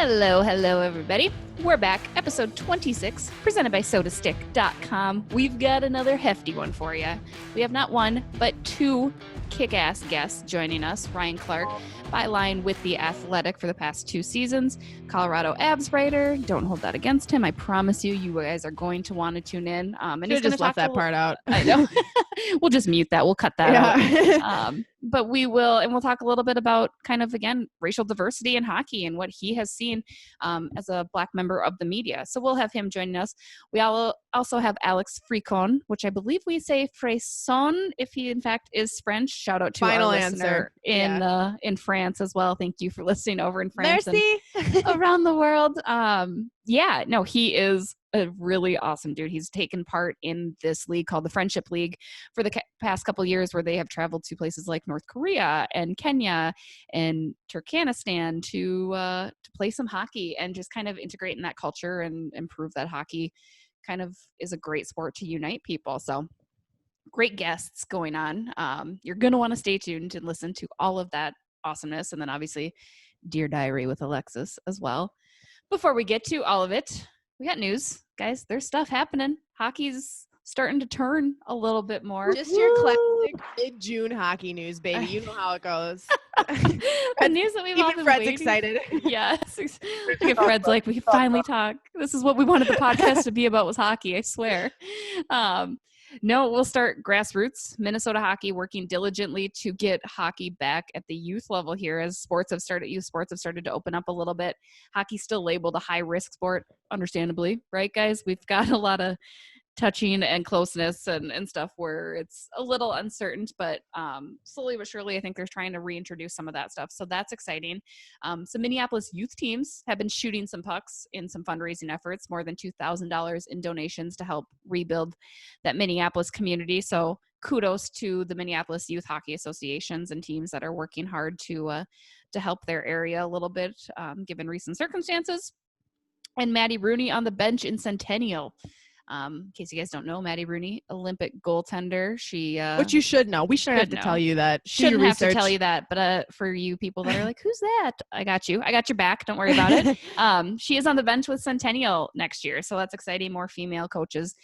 Hello, everybody. We're back, episode 26, presented by SodaStick.com. We've got another hefty one for you. We have not one, but two kick-ass guests joining us. Ryan Clark, byline with The Athletic for the past 2 seasons. Colorado Abs writer. Don't hold that against him. I promise you, you guys are going to want to tune in. And he's just left that part out. I know. We'll just mute that. We'll cut that out. But we will, and we'll talk a little bit about kind of, again, racial diversity in hockey and what he has seen as a Black member of the media. So we'll have him joining us. We also have Alex Frecon, which I believe we say Frecon, if he in fact is French. Shout out to Final our answer. listener in France as well. Thank you for listening over in France. Merci. And around the world. He is a really awesome dude. He's taken part in this league called the Friendship League for the past couple of years, where they have traveled to places like North Korea and Kenya and Turkmenistan to play some hockey and just kind of integrate in that culture and improve that hockey kind of is a great sport to unite people. So great guests going on. You're going to want to stay tuned and listen to all of that awesomeness. And then obviously Dear Diary with Alexis as well. Before we get to all of it, we got news, guys. There's stuff happening. Hockey's starting to turn a little bit more. Just your classic mid-June hockey news, baby. You know how it goes. The news that we've all been Fred's waiting. excited. Yes. Fred's like, we can finally talk. This is what we wanted the podcast to be about, was hockey, I swear. No, we'll start grassroots. Minnesota hockey working diligently to get hockey back at the youth level here as youth sports have started to open up a little bit. Hockey's still labeled a high-risk sport, understandably, right, guys? We've got a lot of touching and closeness and stuff where it's a little uncertain, but slowly but surely I think they're trying to reintroduce some of that stuff, so that's exciting. Some Minneapolis youth teams have been shooting some pucks in some fundraising efforts, more than $2,000 in donations to help rebuild that Minneapolis community. So kudos to the Minneapolis Youth Hockey Associations and teams that are working hard to help their area a little bit given recent circumstances. And Maddie Rooney on the bench in Centennial. In case you guys don't know, Maddie Rooney, Olympic goaltender. She, which you should know. We shouldn't have to tell you that. Shouldn't have to tell you that, but for you people that are like, who's that? I got you. I got your back. Don't worry about it. She is on the bench with Centennial next year, so that's exciting. More female coaches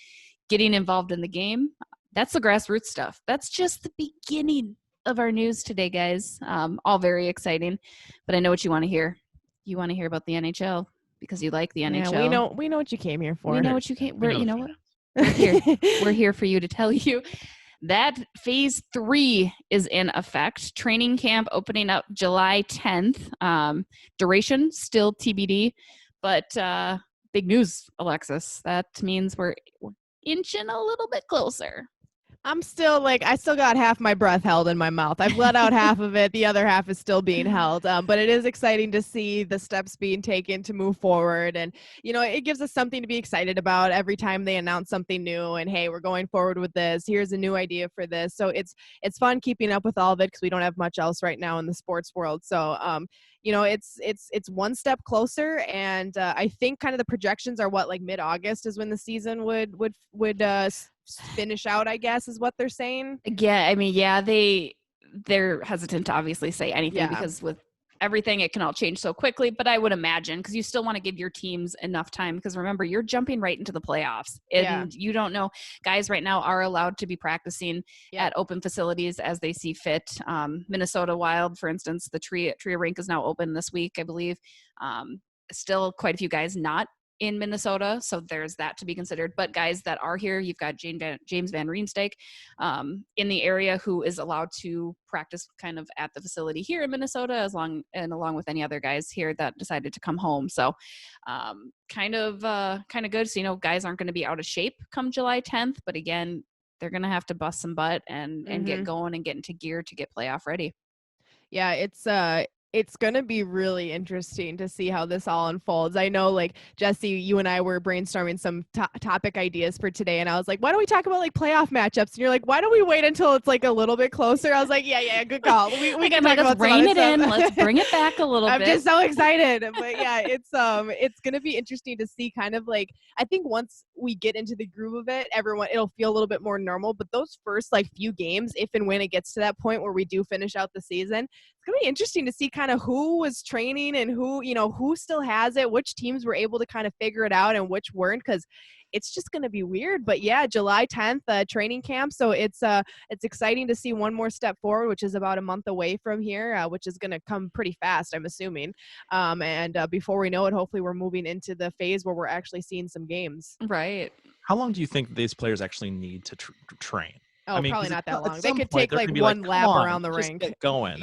getting involved in the game. That's the grassroots stuff. That's just the beginning of our news today, guys. All very exciting, but I know what you want to hear. You want to hear about the NHL. Because you like the NHL. Yeah, we know what you came here for. We know what you came. You know what? We're here. We're here for you to tell you that Phase 3 is in effect. Training camp opening up July 10th. Duration still TBD, but big news, Alexis. That means we're inching a little bit closer. I'm still I still got half my breath held in my mouth. I've let out half of it. The other half is still being held. But it is exciting to see the steps being taken to move forward. And, it gives us something to be excited about every time they announce something new and, hey, we're going forward with this. Here's a new idea for this. So it's fun keeping up with all of it because we don't have much else right now in the sports world. So, it's one step closer. And I think kind of the projections are mid-August is when the season would finish out, I guess, is what they're saying. Yeah, I mean, they're hesitant to obviously say anything because with everything, it can all change so quickly. But I would imagine, because you still want to give your teams enough time, because remember, you're jumping right into the playoffs, and you don't know. Guys right now are allowed to be practicing at open facilities as they see fit. Minnesota Wild, for instance, the Tria rink is now open this week, I believe. Still quite a few guys not in Minnesota, so there's that to be considered. But guys that are here, you've got James Van Riemsdyk in the area, who is allowed to practice kind of at the facility here in Minnesota, along with any other guys here that decided to come home. So kind of good. So guys aren't going to be out of shape come July 10th, but again, they're going to have to bust some butt and get going and get into gear to get playoff ready. Yeah, it's going to be really interesting to see how this all unfolds. I know, Jessi, you and I were brainstorming some topic ideas for today, and I was like, why don't we talk about, playoff matchups? And you're like, why don't we wait until it's, a little bit closer? I was like, yeah, good call. We can talk about rein it in. Let's bring it back a little bit. I'm just so excited. But, yeah, it's going to be interesting to see kind of, I think once we get into the groove of it, it'll feel a little bit more normal. But those first, few games, if and when it gets to that point where we do finish out the season, it's going to be interesting to see kind of who was training and who still has it, which teams were able to kind of figure it out and which weren't, because it's just going to be weird. But yeah, July 10th, training camp. So it's exciting to see one more step forward, which is about a month away from here, which is going to come pretty fast, I'm assuming. And before we know it, hopefully we're moving into the phase where we're actually seeing some games. Right. How long do you think these players actually need to train? Oh, I mean, probably not that long. They could point, take like be one lap "Come on, around the just rink. Get going.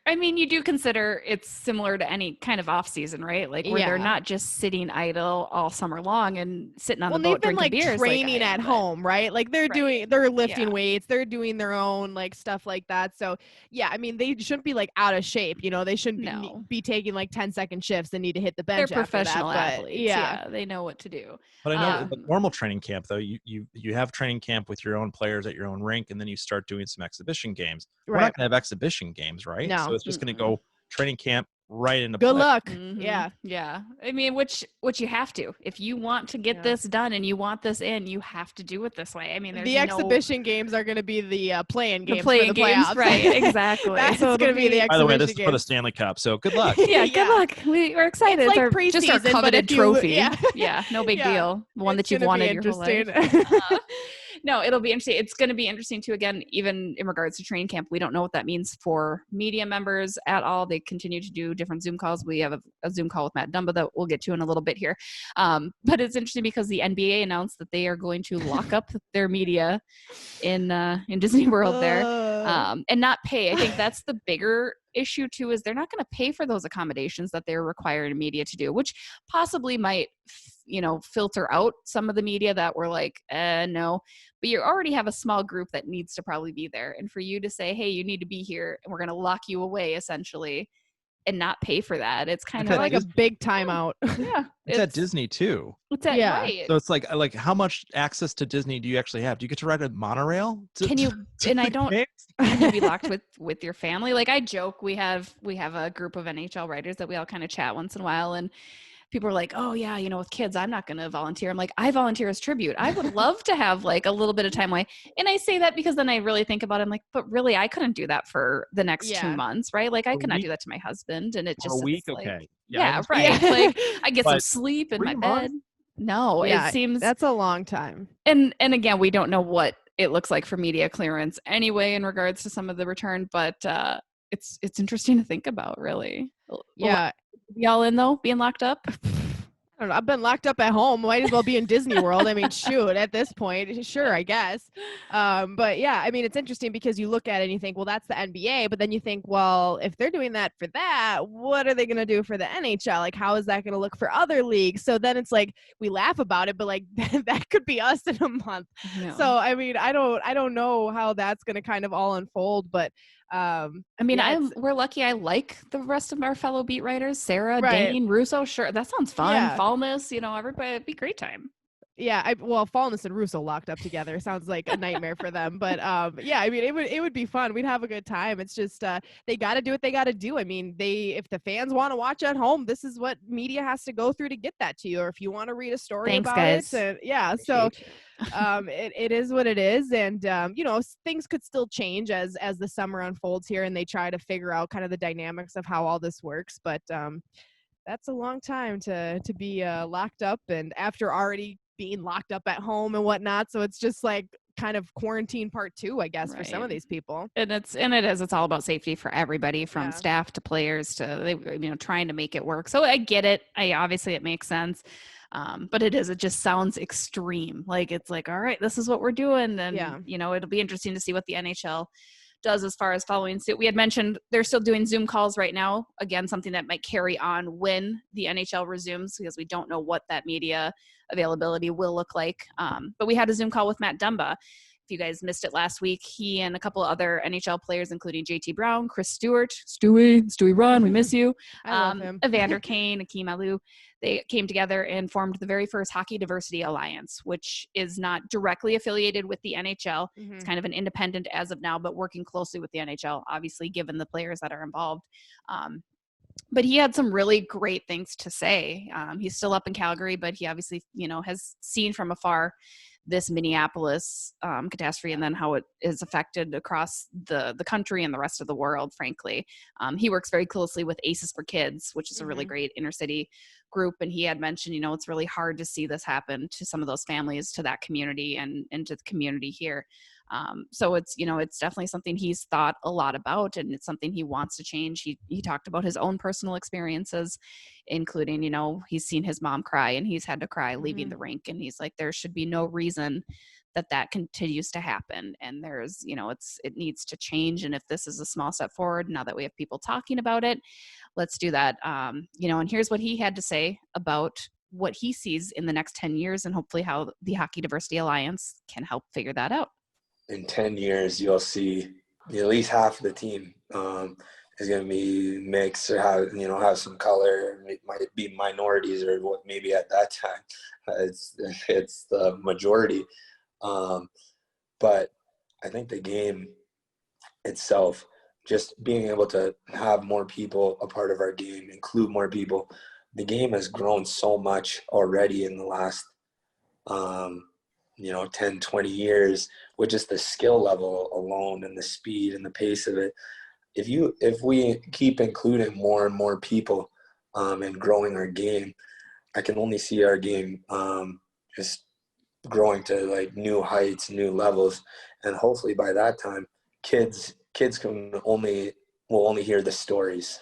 I mean, You do consider it's similar to any kind of off season, right? Like where they're not just sitting idle all summer long and sitting on the boat they've been drinking beers. Training at home, right? Like they're lifting weights, they're doing their own like stuff like that. So yeah, I mean, they shouldn't be like out of shape. They shouldn't be taking like 10-second shifts and need to hit the bench. They're professional athletes. Yeah, they know what to do. But I know the normal training camp though, you have training camp with your own players at your own rink, and then you start doing some exhibition games. We're not going to have exhibition games, right? No. So it's just going to go training camp right into good play. luck. Mm-hmm. Yeah. I mean, which you have to, if you want to get this done and you want this in, you have to do it this way. I mean, there's the exhibition games are going to be the playing games, for the games, right? Exactly. That's going to be the exhibition. By the way, this games. is for the Stanley Cup, so good luck. Good luck. We're excited. It's like just our preseason, coveted trophy. No big Yeah. deal. One that you've wanted your whole life. No, it'll be interesting. It's going to be interesting too. Again, even in regards to training camp, we don't know what that means for media members at all. They continue to do different Zoom calls. We have a Zoom call with Matt Dumba that we'll get to in a little bit here. But it's interesting because the NBA announced that they are going to lock up their media in Disney World there, and not pay. I think that's the bigger issue too, is they're not going to pay for those accommodations that they're requiring media to do, which possibly might filter out some of the media that were like, no, but you already have a small group that needs to probably be there. And for you to say, hey, you need to be here and we're going to lock you away essentially and not pay for that, it's kind of like a big timeout. Yeah. It's at Disney too. It's at, right. So it's like how much access to Disney do you actually have? Do you get to ride a monorail? Can you, and I don't, can you be locked with your family? Like I joke, we have a group of NHL writers that we all kind of chat once in a while, and people are like, oh yeah, with kids, I'm not going to volunteer. I'm like, I volunteer as tribute. I would love to have like a little bit of time away. And I say that because then I really think about it. I'm like, but really, I couldn't do that for the next 2 months, right? Like I could not do that to my husband. And it just, a week. Like, okay. Yeah, right. Like I get some sleep in my bed. No, it seems that's a long time. And again, we don't know what it looks like for media clearance anyway, in regards to some of the return, but it's interesting to think about, really. Yeah. Y'all in though, being locked up? I don't know. I've been locked up at home. Might as well be in Disney World. I mean, shoot, at this point, sure, I guess. But yeah, I mean, it's interesting because you look at it and you think, well, that's the NBA. But then you think, well, if they're doing that for that, what are they going to do for the NHL? Like, how is that going to look for other leagues? So then it's like, we laugh about it, but like that could be us in a month. No. So, I mean, I don't know how that's going to kind of all unfold, but I mean, we're lucky. I like the rest of our fellow beat writers, Sarah, Dane, Russo. Sure, that sounds fun. Yeah. Fallness, everybody, it'd be a great time. Yeah, Fallness and Russo locked up together sounds like a nightmare for them. But yeah, I mean, it would be fun. We'd have a good time. It's just they got to do what they got to do. I mean, if the fans want to watch at home, this is what media has to go through to get that to you. Or if you want to read a story about guys. it, yeah. So it is what it is, and things could still change as the summer unfolds here, and they try to figure out kind of the dynamics of how all this works. But that's a long time to be locked up, and after already being locked up at home and whatnot. So it's just like kind of quarantine part 2, I guess, for some of these people. And it's all about safety for everybody, from staff to players to trying to make it work. So I get it. Obviously it makes sense. But it just sounds extreme. Like it's like, all right, this is what we're doing. And it'll be interesting to see what the NHL does as far as following suit. We had mentioned they're still doing Zoom calls right now. Again, something that might carry on when the NHL resumes, because we don't know what that media availability will look like. But we had a Zoom call with Matt Dumba. If you guys missed it last week, he and a couple other NHL players, including JT Brown, Chris Stewart, Stewie Run, we miss you, I love him. Evander Kane, Akeem Alou, they came together and formed the very first Hockey Diversity Alliance, which is not directly affiliated with the NHL. Mm-hmm. It's kind of an independent as of now, but working closely with the NHL, obviously, given the players that are involved. But he had some really great things to say. He's still up in Calgary, but he obviously, has seen from afar this Minneapolis catastrophe, and then how it is affected across the country and the rest of the world, frankly. He works very closely with Aces for Kids, which is a really great inner city group. And he had mentioned, it's really hard to see this happen to some of those families, to that community and to the community here. So it's, it's definitely something he's thought a lot about, and it's something he wants to change. He talked about his own personal experiences, including, he's seen his mom cry and he's had to cry leaving the rink. And he's like, there should be no reason that continues to happen. And there's, it needs to change. And if this is a small step forward, now that we have people talking about it, let's do that. And here's what he had to say about what he sees in the next 10 years and hopefully how the Hockey Diversity Alliance can help figure that out. In 10 years, you'll see at least half of the team is going to be mixed or have some color. It might be minorities or what maybe at that time. It's the majority. But I think the game itself, just being able to have more people a part of our game, include more people, the game has grown so much already in the last 10, 20 years with just the skill level alone and the speed and the pace of it. If we keep including more and more people and growing our game, I can only see our game just growing to like new heights, new levels. And hopefully by that time, kids will only hear the stories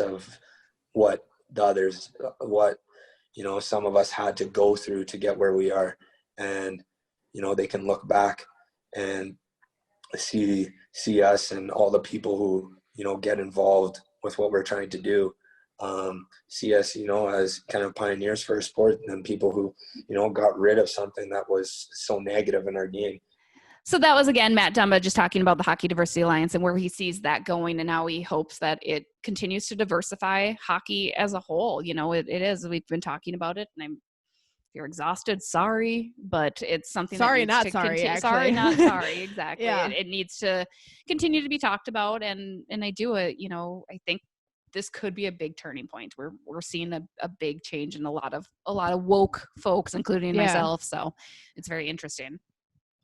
of what the others, some of us had to go through to get where we are. And, they can look back and see us and all the people who, get involved with what we're trying to do. See us, as kind of pioneers for a sport and people who, got rid of something that was so negative in our game. So that was, again, Matt Dumba just talking about the Hockey Diversity Alliance and where he sees that going and how he hopes that it continues to diversify hockey as a whole. It is. We've been talking about it, and if you're exhausted, sorry, but it's something sorry, that needs not to sorry, actually. Sorry, not sorry. Exactly. Yeah. It needs to continue to be talked about. And I do it, I think this could be a big turning point. We're seeing a big change in a lot of woke folks, including myself. So it's very interesting.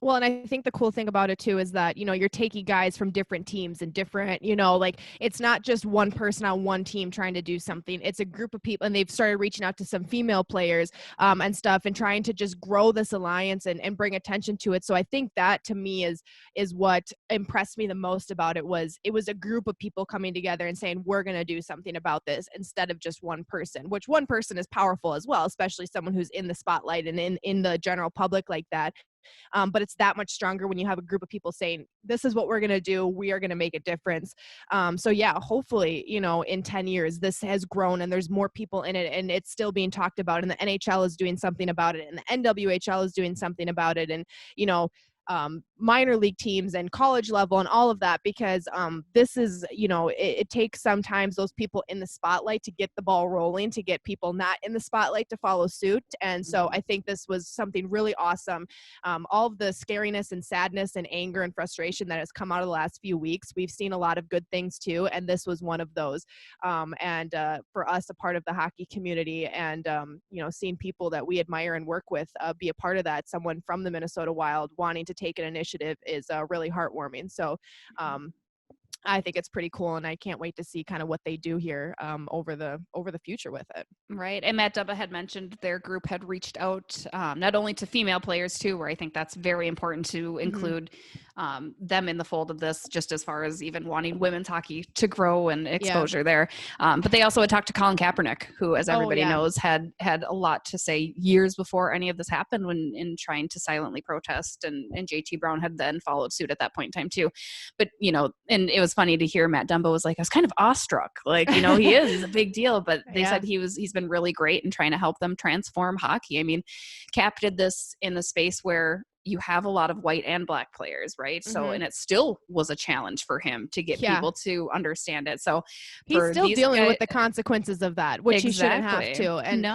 Well, and I think the cool thing about it too is that, you're taking guys from different teams and different, it's not just one person on one team trying to do something. It's a group of people, and they've started reaching out to some female players and stuff and trying to just grow this alliance and bring attention to it. So I think that to me is what impressed me the most about it was a group of people coming together and saying, we're going to do something about this instead of just one person, which one person is powerful as well, especially someone who's in the spotlight and in the general public like that. But it's that much stronger when you have a group of people saying, this is what we're going to do. We are going to make a difference. So yeah, hopefully, in 10 years, this has grown and there's more people in it and it's still being talked about, and the NHL is doing something about it and the NWHL is doing something about it. And, minor league teams and college level and all of that, because this is, it takes sometimes those people in the spotlight to get the ball rolling, to get people not in the spotlight to follow suit. And so I think this was something really awesome. All of the scariness and sadness and anger and frustration that has come out of the last few weeks, we've seen a lot of good things too. And this was one of those. And for us, a part of the hockey community and, seeing people that we admire and work with be a part of that, someone from the Minnesota Wild wanting to take an initiative is really heartwarming. So I think it's pretty cool, and I can't wait to see kind of what they do here over the future with it. Right. And Matt Dumba had mentioned their group had reached out not only to female players too, where I think that's very important to include them in the fold of this, just as far as even wanting women's hockey to grow and exposure there. But they also had talked to Colin Kaepernick, who, as everybody knows, had a lot to say years before any of this happened when in trying to silently protest, and JT Brown had then followed suit at that point in time too. But, and it was funny to hear Matt Dumba was like, I was kind of awestruck. Like, he's a big deal, but they said he's been really great in trying to help them transform hockey. I mean, Cap did this in the space where, you have a lot of white and black players, right? So, and it still was a challenge for him to get people to understand it. So he's still dealing with the consequences of that, which he shouldn't have to. And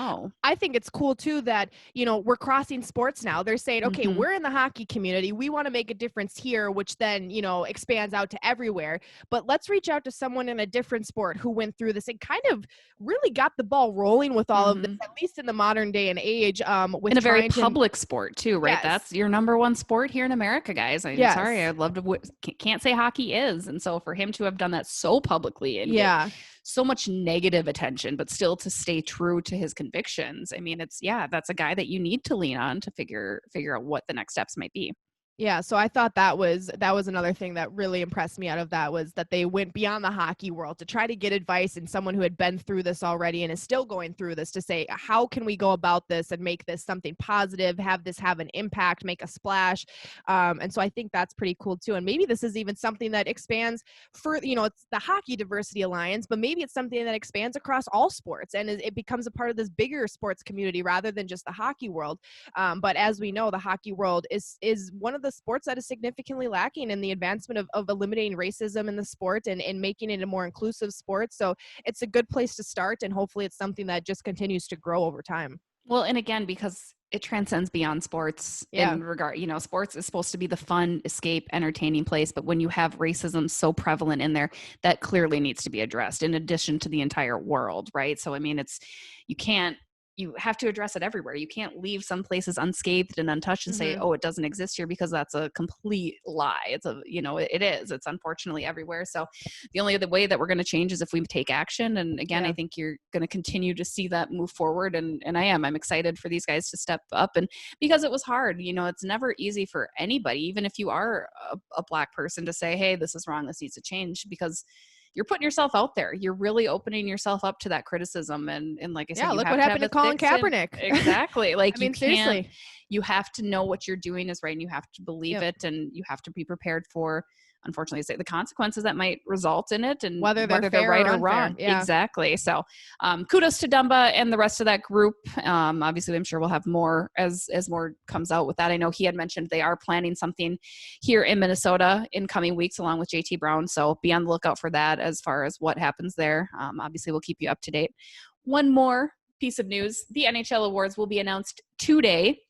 I think it's cool too that, you know, we're crossing sports now. They're saying, okay, we're in the hockey community. We want to make a difference here, which then, you know, expands out to everywhere. But let's reach out to someone in a different sport who went through this and kind of really got the ball rolling with all of this, at least in the modern day and age. With in a very public sport too, right? Yes. That's your number one sport here in America, guys. I'm sorry, I'd love to can't say hockey is. And so for him to have done that so publicly and get so much negative attention, but still to stay true to his convictions, I mean, it's that's a guy that you need to lean on to figure out what the next steps might be. Yeah, so I thought that was another thing that really impressed me out of that, was that they went beyond the hockey world to try to get advice and someone who had been through this already and is still going through this, to say, how can we go about this and make this something positive, have this have an impact, make a splash. And so I think that's pretty cool too. And maybe this is even something that expands for, you know, it's the Hockey Diversity Alliance, but maybe it's something that expands across all sports and it becomes a part of this bigger sports community rather than just the hockey world. But as we know, the hockey world is one of the sports that is significantly lacking in the advancement of eliminating racism in the sport and making it a more inclusive sport. So it's a good place to start, and hopefully it's something that just continues to grow over time. Well, and again, because it transcends beyond sports in regard, you know, sports is supposed to be the fun, escape, entertaining place. But when you have racism so prevalent in there, that clearly needs to be addressed in addition to the entire world, right? So, I mean, you have to address it everywhere. You can't leave some places unscathed and untouched and say, oh, it doesn't exist here, because that's a complete lie. It's it's unfortunately everywhere. So the only other way that we're going to change is if we take action. And again, I think you're going to continue to see that move forward. And I'm excited for these guys to step up, and because it was hard, you know, it's never easy for anybody, even if you are a black person, to say, hey, this is wrong, this needs to change, because you're putting yourself out there. You're really opening yourself up to that criticism. And like I said, look what happened to Colin Kaepernick. Exactly. Like, I mean, seriously, you have to know what you're doing is right, and you have to believe it, and you have to be prepared for, unfortunately, say the consequences that might result in it, and whether they're right or wrong. Exactly. So kudos to Dumba and the rest of that group. Obviously, I'm sure we'll have more as more comes out with that. I know he had mentioned they are planning something here in Minnesota in coming weeks along with JT Brown. So be on the lookout for that as far as what happens there. Obviously, we'll keep you up to date. One more piece of news: the NHL awards will be announced today.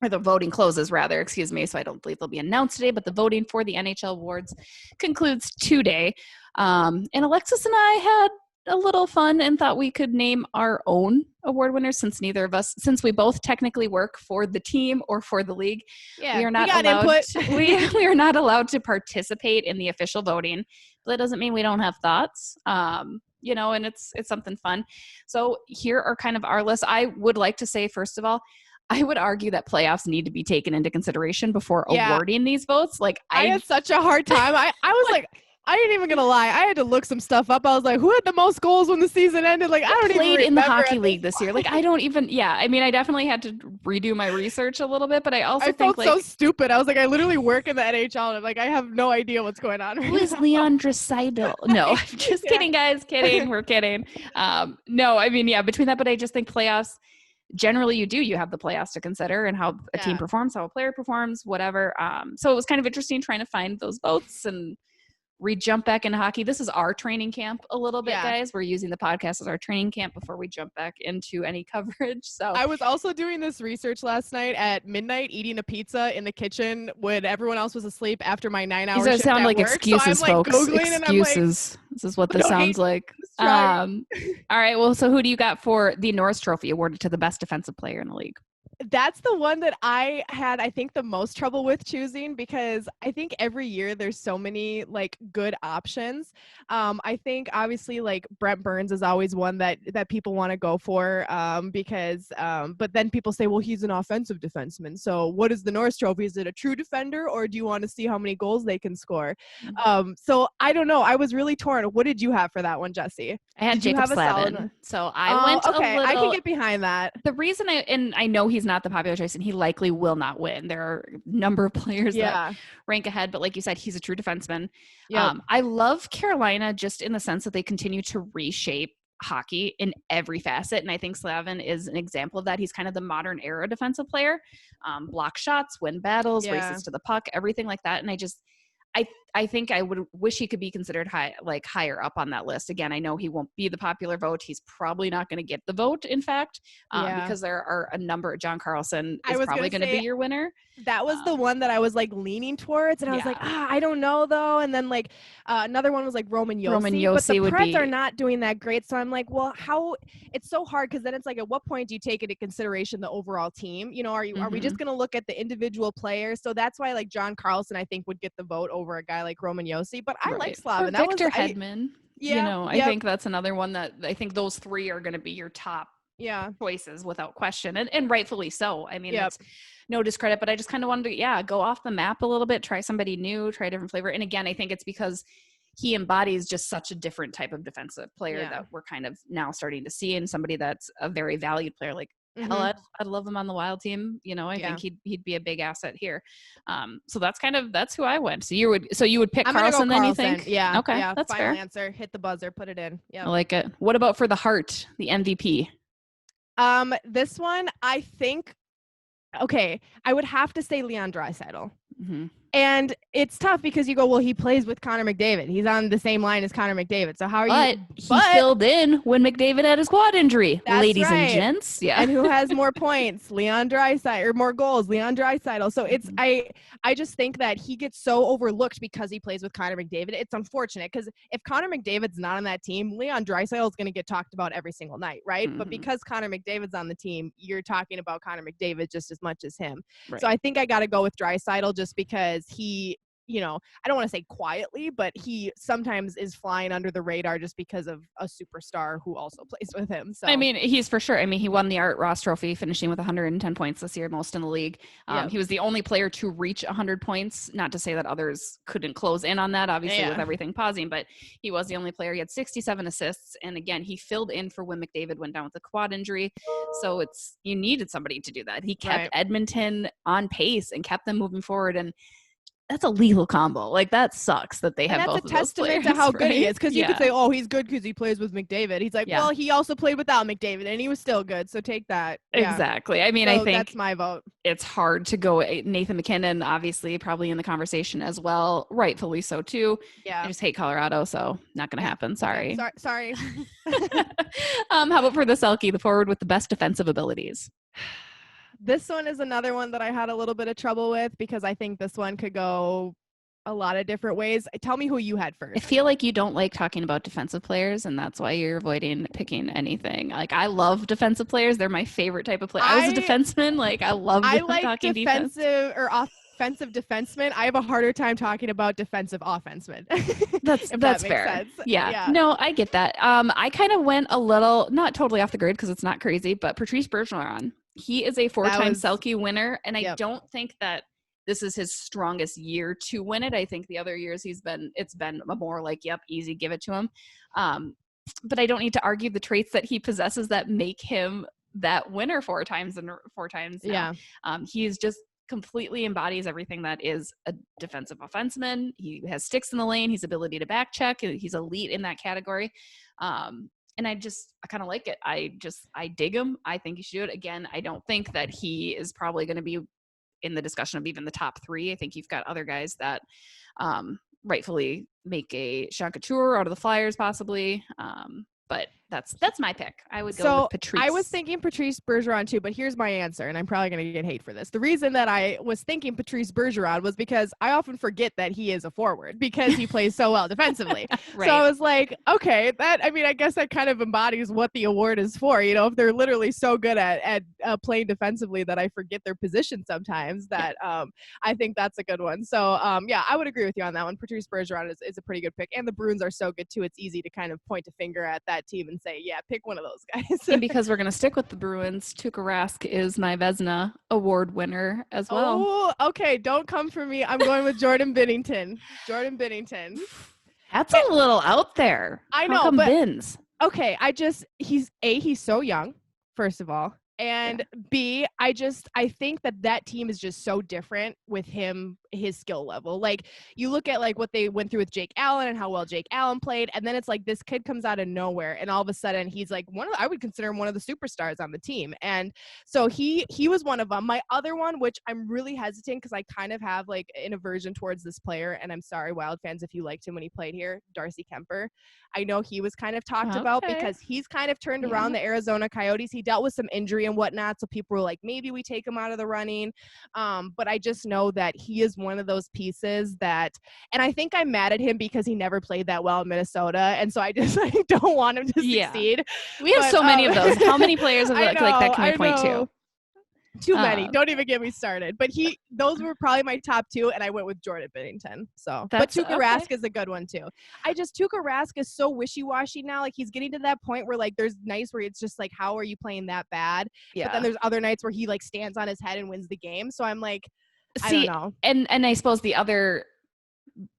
Or the voting closes, rather, excuse me. So I don't believe they'll be announced today, but the voting for the NHL awards concludes today. And Alexis and I had a little fun and thought we could name our own award winners, since we both technically work for the team or for the league. Yeah, we are not allowed we are not allowed to participate in the official voting. But that doesn't mean we don't have thoughts. You know, and it's something fun. So here are kind of our list. I would like to say, first of all, I would argue that playoffs need to be taken into consideration before awarding these votes. Like, I had such a hard time. I was like, I ain't even gonna lie. I had to look some stuff up. I was like, who had the most goals when the season ended? Like, I don't even played in the hockey league this year. Like, I don't even. Yeah, I mean, I definitely had to redo my research a little bit, but I also felt so stupid. I was like, I literally work in the NHL, and I'm like, I have no idea what's going on. Who is Leon Draisaitl? No, just kidding, guys. Kidding. We're kidding. No, I mean, between that, but I just think playoffs. Generally, you have the playoffs to consider, and how a team performs, how a player performs, whatever. So it was kind of interesting trying to find those votes and jump back into hockey. This is our training camp a little bit, guys. We're using the podcast as our training camp before we jump back into any coverage. So I was also doing this research last night at midnight, eating a pizza in the kitchen when everyone else was asleep after my 9-hour shift sound at like work. Excuses, so I'm, like, folks. Googling Excuses. This is what this sounds like. All right. Well, so who do you got for the Norris Trophy awarded to the best defensive player in the league? That's the one that I had, I think, the most trouble with choosing, because I think every year there's so many like good options. I think obviously like Brent Burns is always one that people want to go for because but then people say, well, he's an offensive defenseman. So what is the Norris Trophy? Is it a true defender, or do you want to see how many goals they can score? So I don't know. I was really torn. What did you have for that one, Jessi? I had Jacob Slavin. So I went okay. a little. I can get behind that. The reason I know he's not the popular choice, and he likely will not win. There are a number of players that rank ahead, but like you said, he's a true defenseman. I love Carolina just in the sense that they continue to reshape hockey in every facet. And I think Slavin is an example of that. He's kind of the modern era defensive player, block shots, win battles, races to the puck, everything like that. And I think I would wish he could be considered higher up on that list. Again, I know he won't be the popular vote. He's probably not going to get the vote, in fact, because there are a number. John Carlson is probably going to be your winner. That was the one that I was like leaning towards, and I was like, I don't know though. And then like another one was like Roman Josi, but the Preds are not doing that great. So I'm like, well, how? It's so hard because then it's like, at what point do you take into consideration the overall team? You know, are we just going to look at the individual players? So that's why like John Carlson, I think, would get the vote over a guy like Roman Josi. But I like Slavin. Or Victor Hedman. I think that's another one that I think those three are going to be your top choices without question, and rightfully so. I mean, it's no discredit, but I just kind of wanted to go off the map a little bit, try somebody new, try a different flavor. And again, I think it's because he embodies just such a different type of defensive player that we're kind of now starting to see, and somebody that's a very valued player. Like hell, I'd love him on the Wild team. You know, I think he'd be a big asset here. So that's who I went. So you would pick Carlson, then you think? Yeah. Okay. Yeah. That's Final fair. answer. Hit the buzzer. Put it in. Yeah. I like it. What about for the Hart, the MVP? This one, I think, I would have to say Leon Draisaitl. And it's tough because you go, well, he plays with Connor McDavid. He's on the same line as Connor McDavid. So how are you? But he filled in when McDavid had his quad injury, ladies and gents. Yeah. And who has more points? Leon Draisaitl, or more goals? Leon Draisaitl. So it's I just think that he gets so overlooked because he plays with Connor McDavid. It's unfortunate because if Connor McDavid's not on that team, Leon Draisaitl is going to get talked about every single night, right? But because Connor McDavid's on the team, you're talking about Connor McDavid just as much as him. Right. So I think I got to go with Draisaitl just because he, I don't want to say quietly, but he sometimes is flying under the radar just because of a superstar who also plays with him. So I mean, he's for sure. I mean, he won the Art Ross Trophy, finishing with 110 points this year, most in the league. He was the only player to reach 100 points. Not to say that others couldn't close in on that, obviously, with everything pausing, but he was the only player. He had 67 assists, and again, he filled in for when McDavid went down with a quad injury. So you needed somebody to do that. He kept Edmonton on pace and kept them moving forward, and that's a lethal combo. Like, that sucks that they have both of those players. That's a testament to how good he is, because you could say, oh, he's good because he plays with McDavid. He's like, well, he also played without McDavid, and he was still good, so take that. Exactly. I mean, I think that's my vote. It's hard to go. Nathan McKinnon, obviously, probably in the conversation as well, rightfully so, too. Yeah. I just hate Colorado, so not going to happen. Sorry. Okay. Sorry. How about for the Selke, the forward with the best defensive abilities? This one is another one that I had a little bit of trouble with because I think this one could go a lot of different ways. Tell me who you had first. I feel like you don't like talking about defensive players, and that's why you're avoiding picking anything. Like, I love defensive players. They're my favorite type of player. I was a defenseman. Like, I love talking defense. Or offensive defenseman. I have a harder time talking about defensive offensemen. That's fair. Sense. Yeah. No, I get that. I kind of went a little, not totally off the grid because it's not crazy, but Patrice Bergeron. He is a 4-time Selke winner, and I don't think that this is his strongest year to win it. I think the other years it's been more like, easy, give it to him. But I don't need to argue the traits that he possesses that make him that winner 4 times now. Yeah. He's just completely embodies everything that is a defensive offenseman. He has sticks in the lane. His ability to back check. He's elite in that category. And I kind of like it. I dig him. I think he should do it. Again, I don't think that he is probably going to be in the discussion of even the top 3. I think you've got other guys that rightfully make a Sean Couture out of the Flyers possibly. But that's my pick. I would go with Patrice. I was thinking Patrice Bergeron too, but here's my answer, and I'm probably going to get hate for this. The reason that I was thinking Patrice Bergeron was because I often forget that he is a forward because he plays so well defensively. Right. So I was like, okay, I guess that kind of embodies what the award is for. If they're literally so good at playing defensively that I forget their position sometimes, that I think that's a good one. So I would agree with you on that one. Patrice Bergeron is a pretty good pick, and the Bruins are so good too. It's easy to kind of point a finger at that team and say, pick one of those guys. And because we're going to stick with the Bruins, Tuukka Rask is my Vezina Award winner as well. Oh, okay. Don't come for me. I'm going with Jordan Binnington. That's a little out there. I know, but Bins? Okay. He's so young, first of all. And B, I think that team is just so different with him his skill level. Like you look at like what they went through with Jake Allen and how well Jake Allen played, and then it's like this kid comes out of nowhere and all of a sudden he's like I would consider him one of the superstars on the team. And so he was one of them. My other one, which I'm really hesitant because I kind of have like an aversion towards this player, and I'm sorry Wild fans if you liked him when he played here, Darcy Kemper. I know he was kind of talked about because he's kind of turned around the Arizona Coyotes. He dealt with some injury and whatnot, so people were like, maybe we take him out of the running. But I just know that he is one of those pieces that, and I think I'm mad at him because he never played that well in Minnesota, and so I just don't want him to succeed. We have so many of those. How many players of like that can we point to? Too many. Don't even get me started. But those were probably my top two, and I went with Jordan Binnington. So, but Tuukka Rask is a good one too. Tuukka Rask is so wishy-washy now. Like he's getting to that point where like there's nights where it's just like, how are you playing that bad? Yeah. But then there's other nights where he like stands on his head and wins the game. So I'm like, I don't know. And I suppose the other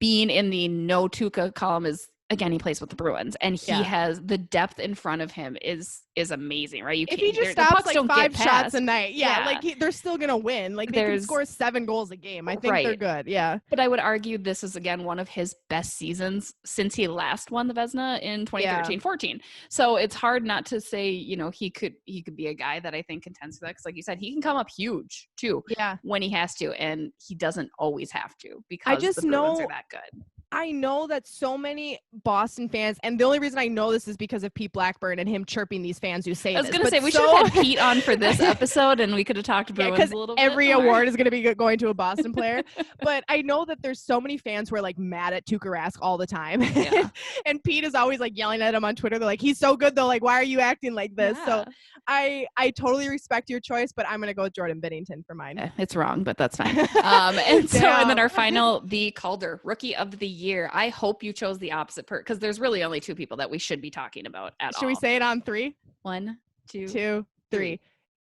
being in the no Tuukka column is, again, he plays with the Bruins, and he has the depth in front of him is amazing, right? If he just stops like 5 shots a night, like they're still gonna win. Like they can score 7 goals a game. I think they're good. Yeah. But I would argue this is again one of his best seasons since he last won the Vezina in 2013-14. So it's hard not to say, he could be a guy that I think contends for that, because like you said, he can come up huge too when he has to, and he doesn't always have to because the Bruins are that good. I know that so many Boston fans, and the only reason I know this is because of Pete Blackburn and him chirping these fans who say this. I was going to say, we should have had Pete on for this episode, and we could have talked Bruins a little bit. Every award is going to be going to a Boston player. But I know that there's so many fans who are like mad at Tuukka Rask all the time. Yeah. And Pete is always like yelling at him on Twitter. They're like, he's so good though. Like, why are you acting like this? Yeah. So I totally respect your choice, but I'm going to go with Jordan Binnington for mine. It's wrong, but that's fine. And then our final, the Calder Rookie of the Year. I hope you chose the opposite because there's really only 2 people that we should be talking about at all. Should we say it on 3? 1, 2, 3.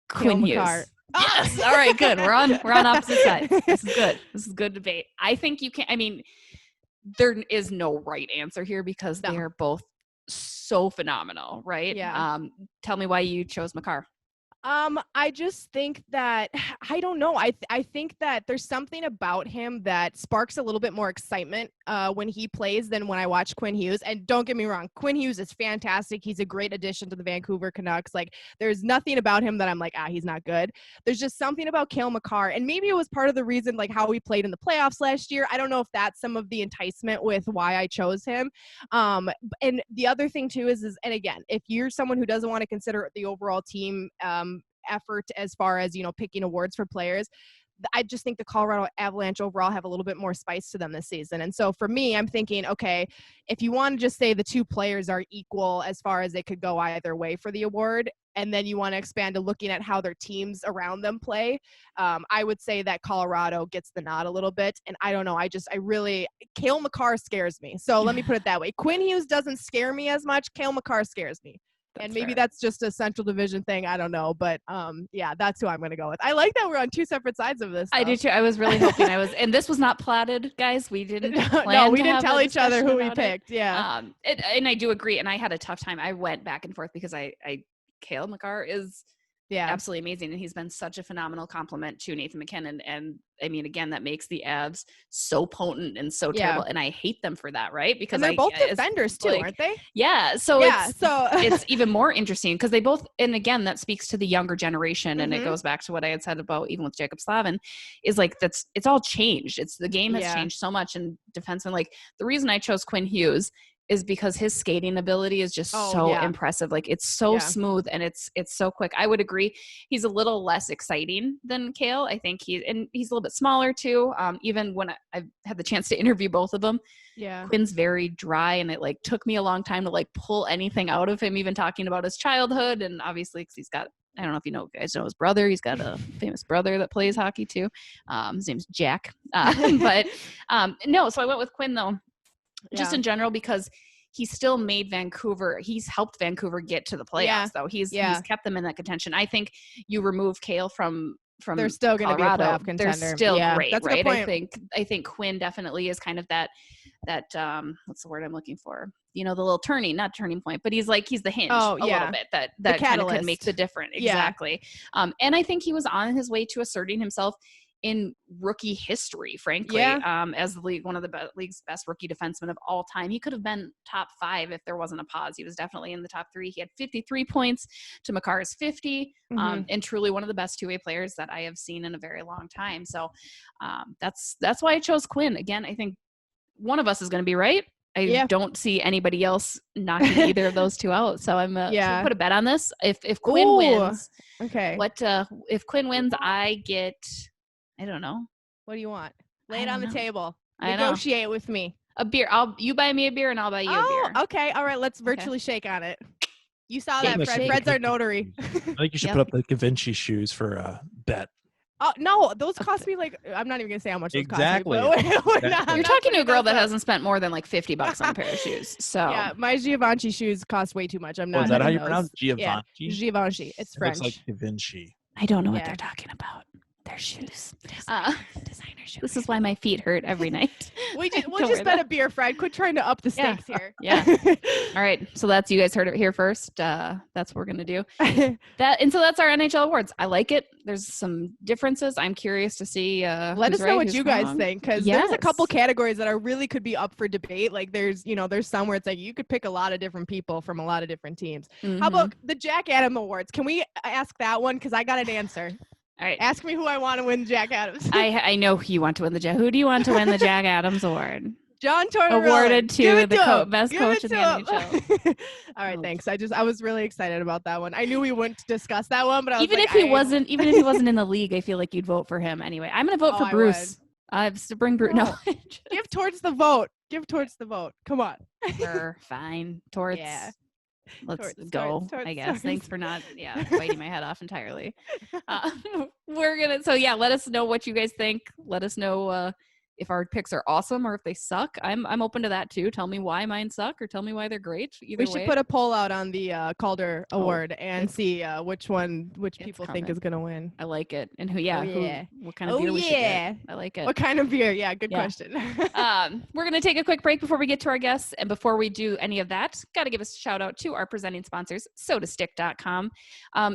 Quinn Hughes. Yes. All right, good. We're on opposite sides. This is good. This is good debate. I think you can. I mean, there is no right answer here because they are both so phenomenal, right? Yeah. Tell me why you chose Makar. I just think that, I don't know. I think that there's something about him that sparks a little bit more excitement when he plays than when I watch Quinn Hughes. And don't get me wrong, Quinn Hughes is fantastic. He's a great addition to the Vancouver Canucks. Like, there's nothing about him that I'm like, he's not good. There's just something about Cale Makar. And maybe it was part of the reason, like, how we played in the playoffs last year. I don't know if that's some of the enticement with why I chose him. And the other thing, too, is and again, if you're someone who doesn't want to consider the overall team effort as far as picking awards for players, I just think the Colorado Avalanche overall have a little bit more spice to them this season. And so for me, I'm thinking, okay, if you want to just say the 2 players are equal as far as it could go either way for the award, and then you want to expand to looking at how their teams around them play, I would say that Colorado gets the nod a little bit. And I don't know, Cale Makar scares me. So let me put it that way. Quinn Hughes doesn't scare me as much. Cale Makar scares me. And maybe that's just a Central Division thing. I don't know. But that's who I'm going to go with. I like that we're on 2 separate sides of this, though. I do too. I was really hoping and this was not plotted, guys. We didn't we didn't tell each other who we picked. Yeah. And I do agree. And I had a tough time. I went back and forth because Cale Makar is absolutely amazing. And he's been such a phenomenal compliment to Nathan MacKinnon. And I mean, again, that makes the Avs so potent and so terrible. And I hate them for that, right? Because they're both defenders too, aren't they? Yeah. So it's even more interesting because they both, and again, that speaks to the younger generation. And it goes back to what I had said about even with Jacob Slavin is like, it's all changed. The game has changed so much in defensemen. Like the reason I chose Quinn Hughes is because his skating ability is just impressive. Like it's so smooth and it's so quick. I would agree. He's a little less exciting than Cale. I think he's a little bit smaller too. Even when I've had the chance to interview both of them, Quinn's very dry, and it like took me a long time to like pull anything out of him, even talking about his childhood. And obviously because he's got, I don't know if you guys know his brother. He's got a famous brother that plays hockey too. His name's Jack. No, so I went with Quinn though. Just in general, because he's still made Vancouver. He's helped Vancouver get to the playoffs, though. He's kept them in that contention. I think you remove Cale from they're still going to be a playoff contender. They're still great, that's right? A good point. I think Quinn definitely is kind of that what's the word I'm looking for? The little not turning point, but he's the hinge a little bit that kind of could make the difference. Exactly. And I think he was on his way to asserting himself in rookie history, frankly, as the one of the league's best rookie defensemen of all time. He could have been top 5 if there wasn't a pause. He was definitely in the top 3. He had 53 points to Makar's 50, and truly one of the best two-way players that I have seen in a very long time. So that's why I chose Quinn. Again, I think one of us is going to be right. I don't see anybody else knocking either of those two out. So I'm should we put a bet on this. If Quinn wins, if Quinn wins, I get, I don't know. What do you want? Lay it on the table. I Negotiate with me. A beer. You buy me a beer and I'll buy you a beer. Okay. All right. Let's virtually shake on it. You saw that, Fred. Fred's our notary. I think you should put up the Da Vinci shoes for a bet. Oh, no, those cost me I'm not even going to say how much those cost me. You're talking to a girl that hasn't spent more than like $50 on a pair of shoes. So yeah, my Givenchy shoes cost way too much. I'm not. Is that how you pronounce Givenchy? Yeah, Givenchy. It's French. It looks like Da Vinci. I don't know what they're talking about. Their shoes. Designer shoes. This is why my feet hurt every night. We'll just bet a beer, Fred. Quit trying to up the stakes here. Yeah. All right. So you guys heard it here first. That's what we're gonna do. So that's our NHL awards. I like it. There's some differences. I'm curious to see. Let us know what you guys think, because there's a couple categories that really could be up for debate. Like there's some where it's like you could pick a lot of different people from a lot of different teams. How about the Jack Adams Awards? Can we ask that one? Because I got an answer. All right. Ask me who I want to win Jack Adams. I know who you want to win who do you want to win the Jack Adams Award? John Tortorella. Awarded to the best coach in the NHL. All right, thanks. I was really excited about that one. I knew we wouldn't discuss that one, but I was even if he wasn't in the league, I feel like you'd vote for him anyway. I'm going to vote for Bruce. I have to bring Bruce. No. Give towards the vote. Come on. Sure, fine. Towards. Yeah. Let's go, I guess. Thanks for not biting my head off entirely. We're gonna let us know what you guys think. Let us know if our picks are awesome or if they suck. I'm open to that too. Tell me why mine suck or tell me why they're great. Either way. We should put a poll out on the Calder Award and see which people think is gonna win. I like it. And what kind of beer we should get. I like it. What kind of beer? Yeah, good question. We're gonna take a quick break before we get to our guests, and before we do any of that, gotta give a shout out to our presenting sponsors, sodastick.com.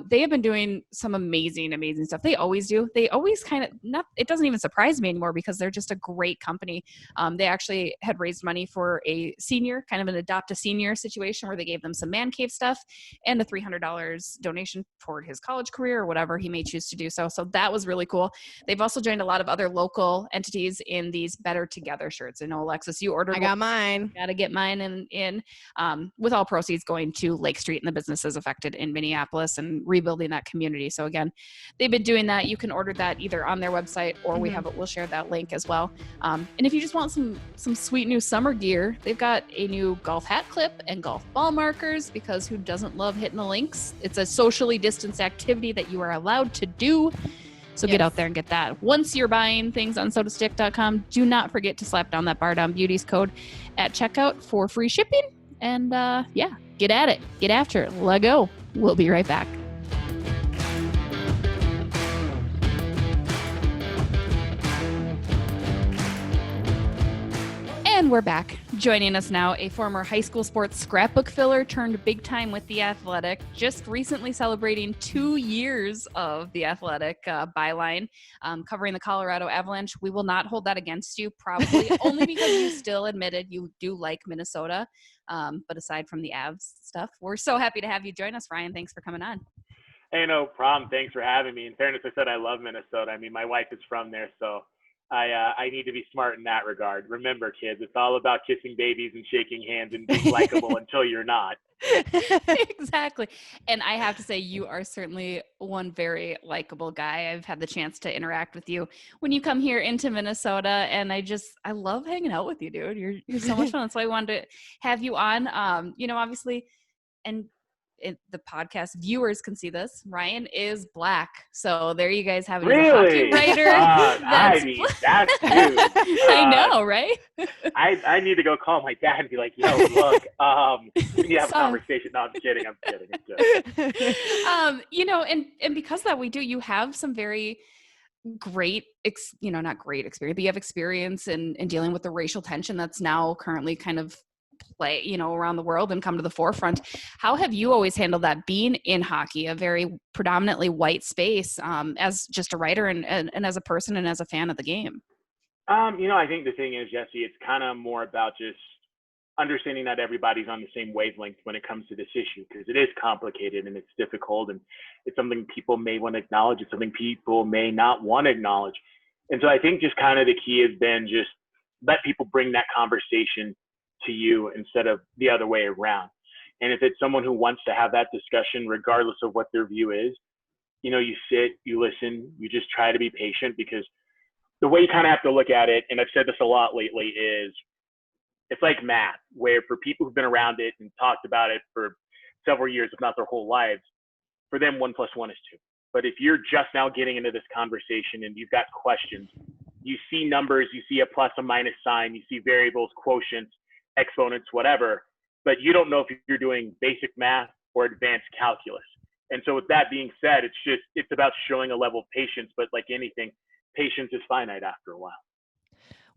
They have been doing some amazing stuff. They always do. They always it doesn't even surprise me anymore because they're just a great company. They actually had raised money for a senior, kind of an adopt a senior situation where they gave them some man cave stuff and a $300 donation toward his college career or whatever he may choose to do. So that was really cool. They've also joined a lot of other local entities in these Better Together shirts. I know, Alexis, you ordered. I got mine. Got to get mine in with all proceeds going to Lake Street and the businesses affected in Minneapolis and rebuilding that community. So again, they've been doing that. You can order that either on their website or we'll share that link as well. And if you just want some sweet new summer gear, they've got a new golf hat clip and golf ball markers, because who doesn't love hitting the links? It's a socially distanced activity that you are allowed to do. So get out there and get that. Once you're buying things on sodastick.com, do not forget to slap down that Bardown Beauties code at checkout for free shipping. And get at it. Get after it. Let go. We'll be right back. And we're back. Joining us now, a former high school sports scrapbook filler turned big time with The Athletic, just recently celebrating 2 years of The Athletic byline, covering the Colorado Avalanche. We will not hold that against you, probably, only because you still admitted you do like Minnesota. But aside from the Avs stuff, we're so happy to have you join us, Ryan. Thanks for coming on. Hey, no problem. Thanks for having me. In fairness, I said I love Minnesota. I mean, my wife is from there, so I need to be smart in that regard. Remember, kids, it's all about kissing babies and shaking hands and being likable until you're not. Exactly. And I have to say, you are certainly one very likable guy. I've had the chance to interact with you when you come here into Minnesota, and I love hanging out with you, dude. You're so much fun. That's why I wanted to have you on. Obviously, and the podcast viewers can see this. Ryan is Black, so there you guys have it. Really? As a hockey writer. That's huge. I know, right? I need to go call my dad and be like, yo, look, we need to have a conversation. No, I'm kidding. And because of that, we do. You have some very great, not great experience, but you have experience in dealing with the racial tension that's now currently kind of play, you know, around the world and come to the forefront. How have you always handled that, being in hockey, a very predominantly white space, as just a writer and as a person and as a fan of the game? You know, I think the thing is, Jessi, it's kind of more about just understanding that everybody's on the same wavelength when it comes to this issue, because it is complicated and it's difficult, and it's something people may want to acknowledge. It's something people may not want to acknowledge. And so I think just kind of the key has been just let people bring that conversation to you instead of the other way around. And if it's someone who wants to have that discussion, regardless of what their view is, you know, you sit, you listen, you just try to be patient, because the way you kind of have to look at it, and I've said this a lot lately, is it's like math, where for people who've been around it and talked about it for several years, if not their whole lives, for them, 1 + 1 is 2. But if you're just now getting into this conversation and you've got questions, you see numbers, you see a plus and minus sign, you see variables, quotients, exponents, whatever, but you don't know if you're doing basic math or advanced calculus. And so with that being said, it's about showing a level of patience, but like anything, patience is finite after a while.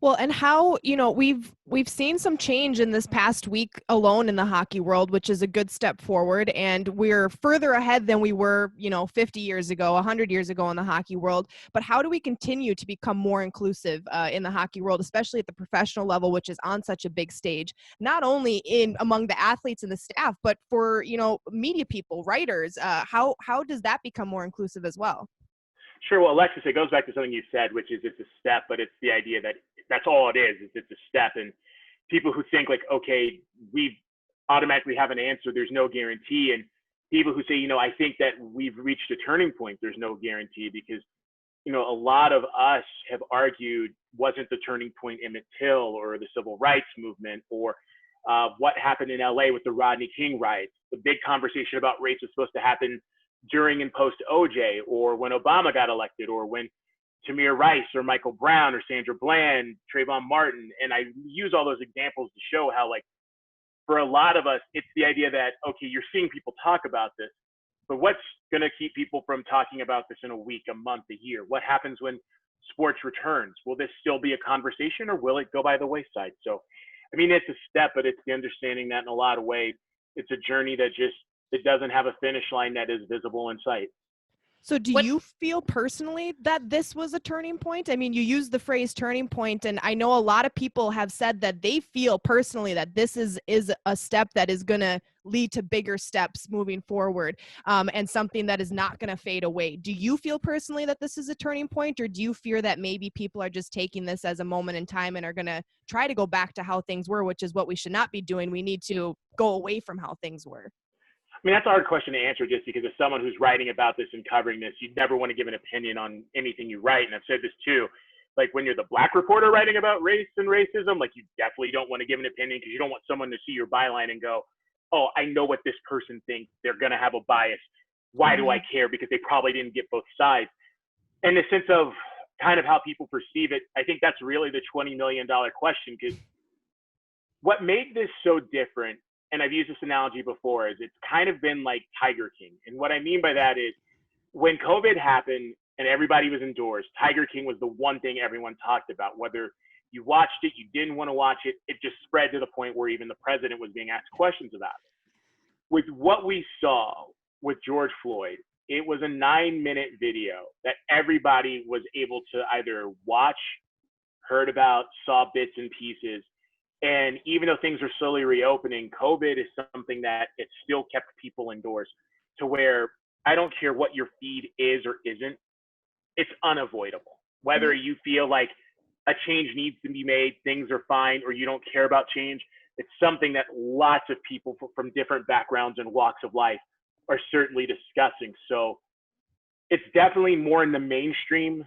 Well, and how, you know, we've seen some change in this past week alone in the hockey world, which is a good step forward. And we're further ahead than we were, you know, 50 years ago, 100 years ago in the hockey world. But how do we continue to become more inclusive in the hockey world, especially at the professional level, which is on such a big stage, not only among the athletes and the staff, but for, you know, media people, writers? How does that become more inclusive as well? Sure. Well, Alexis, it goes back to something you said, which is it's a step, but it's the idea that that's all it is. It's a step. And people who think like, okay, we automatically have an answer, there's no guarantee. And people who say, you know, I think that we've reached a turning point, there's no guarantee, because, you know, a lot of us have argued, wasn't the turning point Emmett Till or the civil rights movement, or what happened in LA with the Rodney King riots? The big conversation about race was supposed to happen during and post OJ, or when Obama got elected, or when Tamir Rice or Michael Brown or Sandra Bland, Trayvon Martin. And I use all those examples to show how, like, for a lot of us, it's the idea that, okay, you're seeing people talk about this, but what's going to keep people from talking about this in a week, a month, a year? What happens when sports returns? Will this still be a conversation, or will it go by the wayside? So, I mean, it's a step, but it's the understanding that in a lot of ways, it's a journey that it doesn't have a finish line that is visible in sight. So do you feel personally that this was a turning point? I mean, you use the phrase turning point, and I know a lot of people have said that they feel personally that this is a step that is going to lead to bigger steps moving forward, and something that is not going to fade away. Do you feel personally that this is a turning point, or do you fear that maybe people are just taking this as a moment in time and are going to try to go back to how things were, which is what we should not be doing? We need to go away from how things were. I mean, that's a hard question to answer, just because as someone who's writing about this and covering this, you never want to give an opinion on anything you write. And I've said this too, like when you're the black reporter writing about race and racism, like you definitely don't want to give an opinion, because you don't want someone to see your byline and go, oh, I know what this person thinks. They're going to have a bias. Why do I care? Because they probably didn't get both sides. And the sense of kind of how people perceive it, I think that's really the $20 million question, because what made this so different, and I've used this analogy before, is it's kind of been like Tiger King. And what I mean by that is when COVID happened and everybody was indoors, Tiger King was the one thing everyone talked about. Whether you watched it, you didn't want to watch it, it just spread to the point where even the president was being asked questions about it. With what we saw with George Floyd, it was a 9-minute video that everybody was able to either watch, heard about, saw bits and pieces. And even though things are slowly reopening, COVID is something that it still kept people indoors, to where I don't care what your feed is or isn't, it's unavoidable. Whether you feel like a change needs to be made, things are fine, or you don't care about change, it's something that lots of people from different backgrounds and walks of life are certainly discussing. So it's definitely more in the mainstream,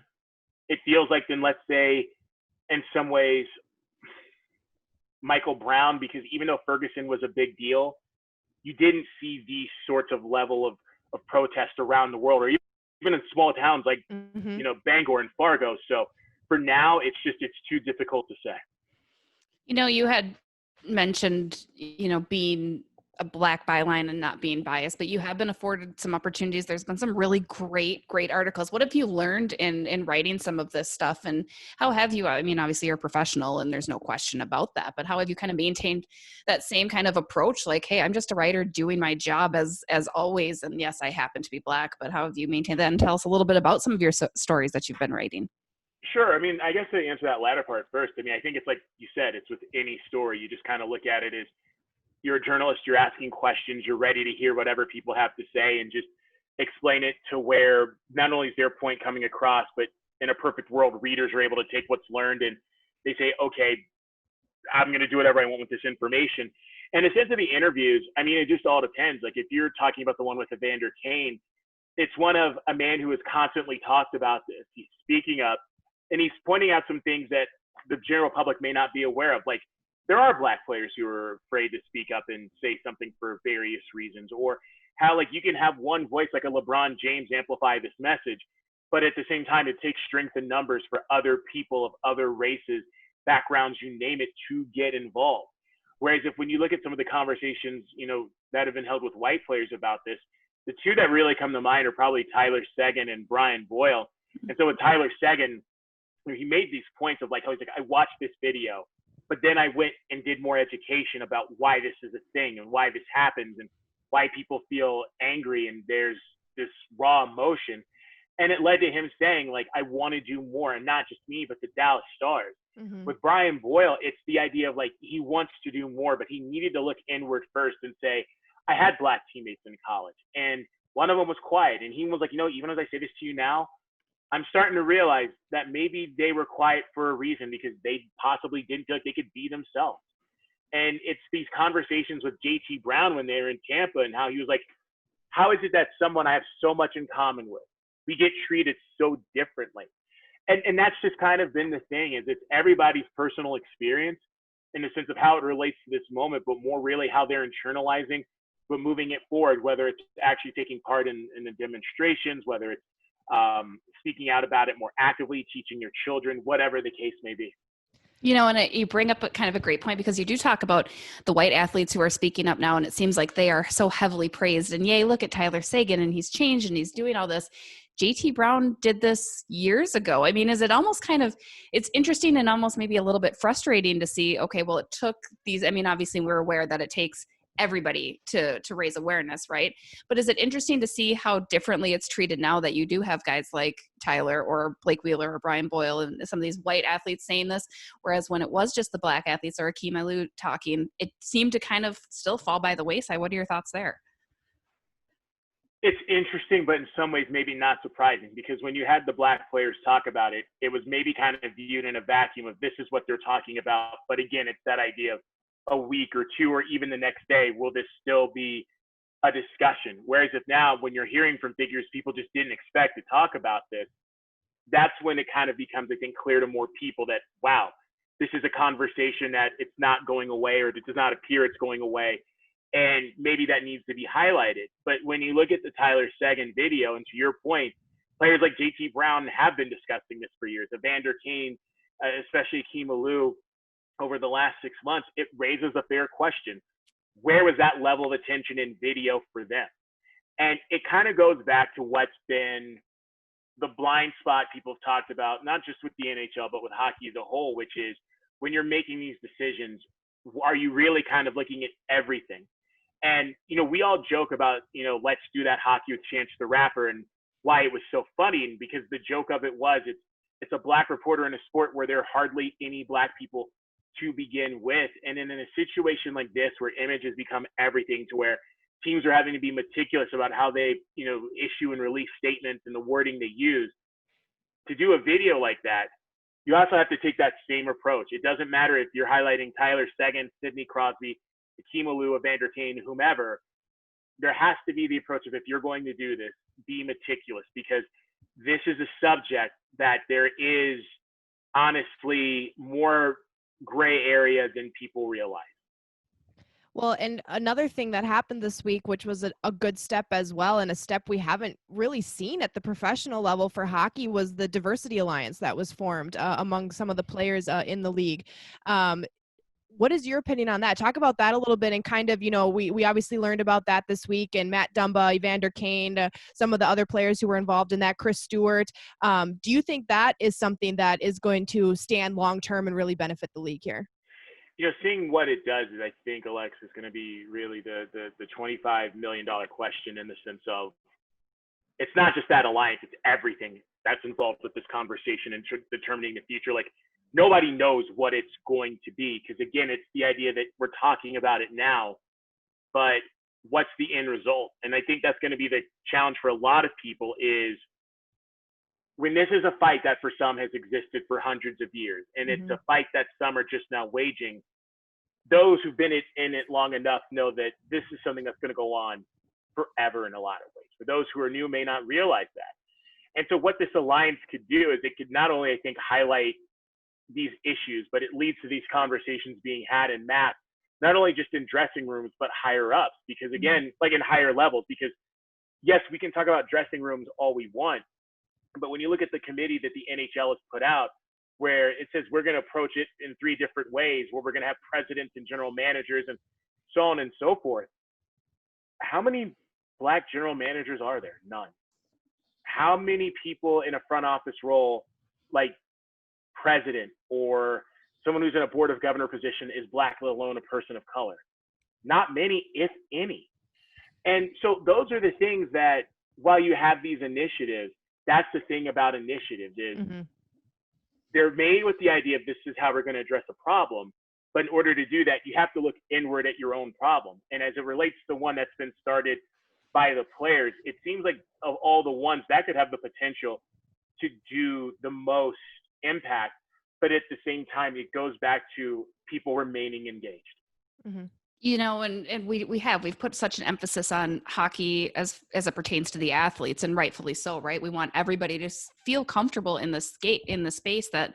it feels like, than, let's say, in some ways, Michael Brown, because even though Ferguson was a big deal, you didn't see these sorts of level of protest around the world, or even in small towns like, you know, Bangor and Fargo. So for now, it's too difficult to say. You know, you had mentioned, you know, being a Black byline and not being biased, but you have been afforded some opportunities. There's been some really great articles. What have you learned in writing some of this stuff, and how have you, I mean, obviously you're a professional and there's no question about that, but how have you kind of maintained that same kind of approach? Like, hey, I'm just a writer doing my job as always. And yes, I happen to be Black, but how have you maintained that? And tell us a little bit about some of your stories that you've been writing. Sure. I mean, I guess to answer that latter part first, I mean, I think it's like you said, it's with any story. You just kind of look at it as you're a journalist, you're asking questions, you're ready to hear whatever people have to say and just explain it to where not only is their point coming across, but in a perfect world, readers are able to take what's learned and they say, okay, I'm going to do whatever I want with this information. And in the sense of the interviews, I mean, it just all depends. Like if you're talking about the one with Evander Kane, it's one of a man who has constantly talked about this. He's speaking up and he's pointing out some things that the general public may not be aware of. Like there are Black players who are afraid to speak up and say something for various reasons, or how like you can have one voice like a LeBron James amplify this message, but at the same time, it takes strength in numbers for other people of other races, backgrounds, you name it, to get involved. Whereas when you look at some of the conversations, you know, that have been held with white players about this, the two that really come to mind are probably Tyler Seguin and Brian Boyle. And so with Tyler Seguin, he made these points of like, I was like, I watched this video, but then I went and did more education about why this is a thing and why this happens and why people feel angry and there's this raw emotion. And it led to him saying, like, I want to do more, and not just me, but the Dallas Stars. Mm-hmm. With Brian Boyle, it's the idea of like, he wants to do more, but he needed to look inward first and say, I had Black teammates in college, and one of them was quiet. And he was like, you know, even as I say this to you now, I'm starting to realize that maybe they were quiet for a reason because they possibly didn't feel like they could be themselves. And it's these conversations with JT Brown when they were in Tampa and how he was like, how is it that someone I have so much in common with, we get treated so differently? And that's just kind of been the thing, is it's everybody's personal experience in the sense of how it relates to this moment, but more really how they're internalizing, but moving it forward, whether it's actually taking part in the demonstrations, whether it's speaking out about it more actively, teaching your children, whatever the case may be. You know, and you bring up kind of a great point, because you do talk about the white athletes who are speaking up now, and it seems like they are so heavily praised. And yay, look at Tyler Seguin, and he's changed and he's doing all this. JT Brown did this years ago. I mean, is it almost kind of, it's interesting and almost maybe a little bit frustrating to see, okay, well, it took these, I mean, obviously we're aware that it takes everybody to raise awareness, right? But is it interesting to see how differently it's treated now that you do have guys like Tyler or Blake Wheeler or Brian Boyle and some of these white athletes saying this, whereas when it was just the Black athletes or Akeem Aliu talking, it seemed to kind of still fall by the wayside. What are your thoughts there? It's interesting, but in some ways maybe not surprising, because when you had the Black players talk about it, it was maybe kind of viewed in a vacuum of this is what they're talking about. But again, it's that idea of a week or two or even the next day, will this still be a discussion? Whereas if now, when you're hearing from figures people just didn't expect to talk about this, that's when it kind of becomes, I think, clear to more people that, wow, this is a conversation that it's not going away, or it does not appear it's going away. And maybe that needs to be highlighted. But when you look at the Tyler Seguin video, and to your point, players like JT Brown have been discussing this for years. Evander Kane, especially Akeem Aliu, over the last 6 months, it raises a fair question. Where was that level of attention in video for them? And it kind of goes back to what's been the blind spot people have talked about, not just with the NHL, but with hockey as a whole, which is when you're making these decisions, are you really kind of looking at everything? And, you know, we all joke about, you know, Let's Do That Hockey with Chance the Rapper and why it was so funny. And because the joke of it was, it's a Black reporter in a sport where there are hardly any Black people to begin with. And then in a situation like this, where images become everything, to where teams are having to be meticulous about how they, you know, issue and release statements and the wording they use, to do a video like that, you also have to take that same approach. It doesn't matter if you're highlighting Tyler Seguin, Sidney Crosby, Akeem Aliu, Evander Kane, whomever. There has to be the approach of, if you're going to do this, be meticulous, because this is a subject that there is honestly more gray area than people realize. Well, and another thing that happened this week, which was a good step as well, and a step we haven't really seen at the professional level for hockey, was the Diversity Alliance that was formed among some of the players in the league. What is your opinion on that? Talk about that a little bit, and kind of, we obviously learned about that this week, and Matt Dumba, Evander Kane, some of the other players who were involved in that, Chris Stewart. Do you think that is something that is going to stand long-term and really benefit the league here? Seeing what it does is, I think, Alex, is going to be really the $25 million question, in the sense of, it's not just that alliance, it's everything that's involved with this conversation and determining the future. Like, nobody knows what it's going to be, because again, it's the idea that we're talking about it now, but what's the end result? And I think that's going to be the challenge for a lot of people, is when this is a fight that for some has existed for hundreds of years, and it's a fight that some are just now waging, those who've been in it long enough know that this is something that's going to go on forever in a lot of ways. For those who are new may not realize that. And so what this alliance could do is, it could not only, I think, highlight these issues, but it leads to these conversations being had in mass, not only just in dressing rooms, but higher ups. Because again, like in higher levels, because yes, we can talk about dressing rooms all we want, but when you look at the committee that the NHL has put out, where it says we're going to approach it in 3 different ways, where we're going to have presidents and general managers and so on and so forth. How many Black general managers are there? None. How many people in a front office role, like president or someone who's in a board of governor position, is Black, let alone a person of color? Not many, if any. And so those are the things that, while you have these initiatives, that's the thing about initiatives, is they're made with the idea of this is how we're going to address a problem. But in order to do that, you have to look inward at your own problem. And as it relates to the one that's been started by the players, it seems like of all the ones that could have the potential to do the most impact, but at the same time, it goes back to people remaining engaged. And we've put such an emphasis on hockey as it pertains to the athletes, and rightfully so, right? We want everybody to feel comfortable in the space that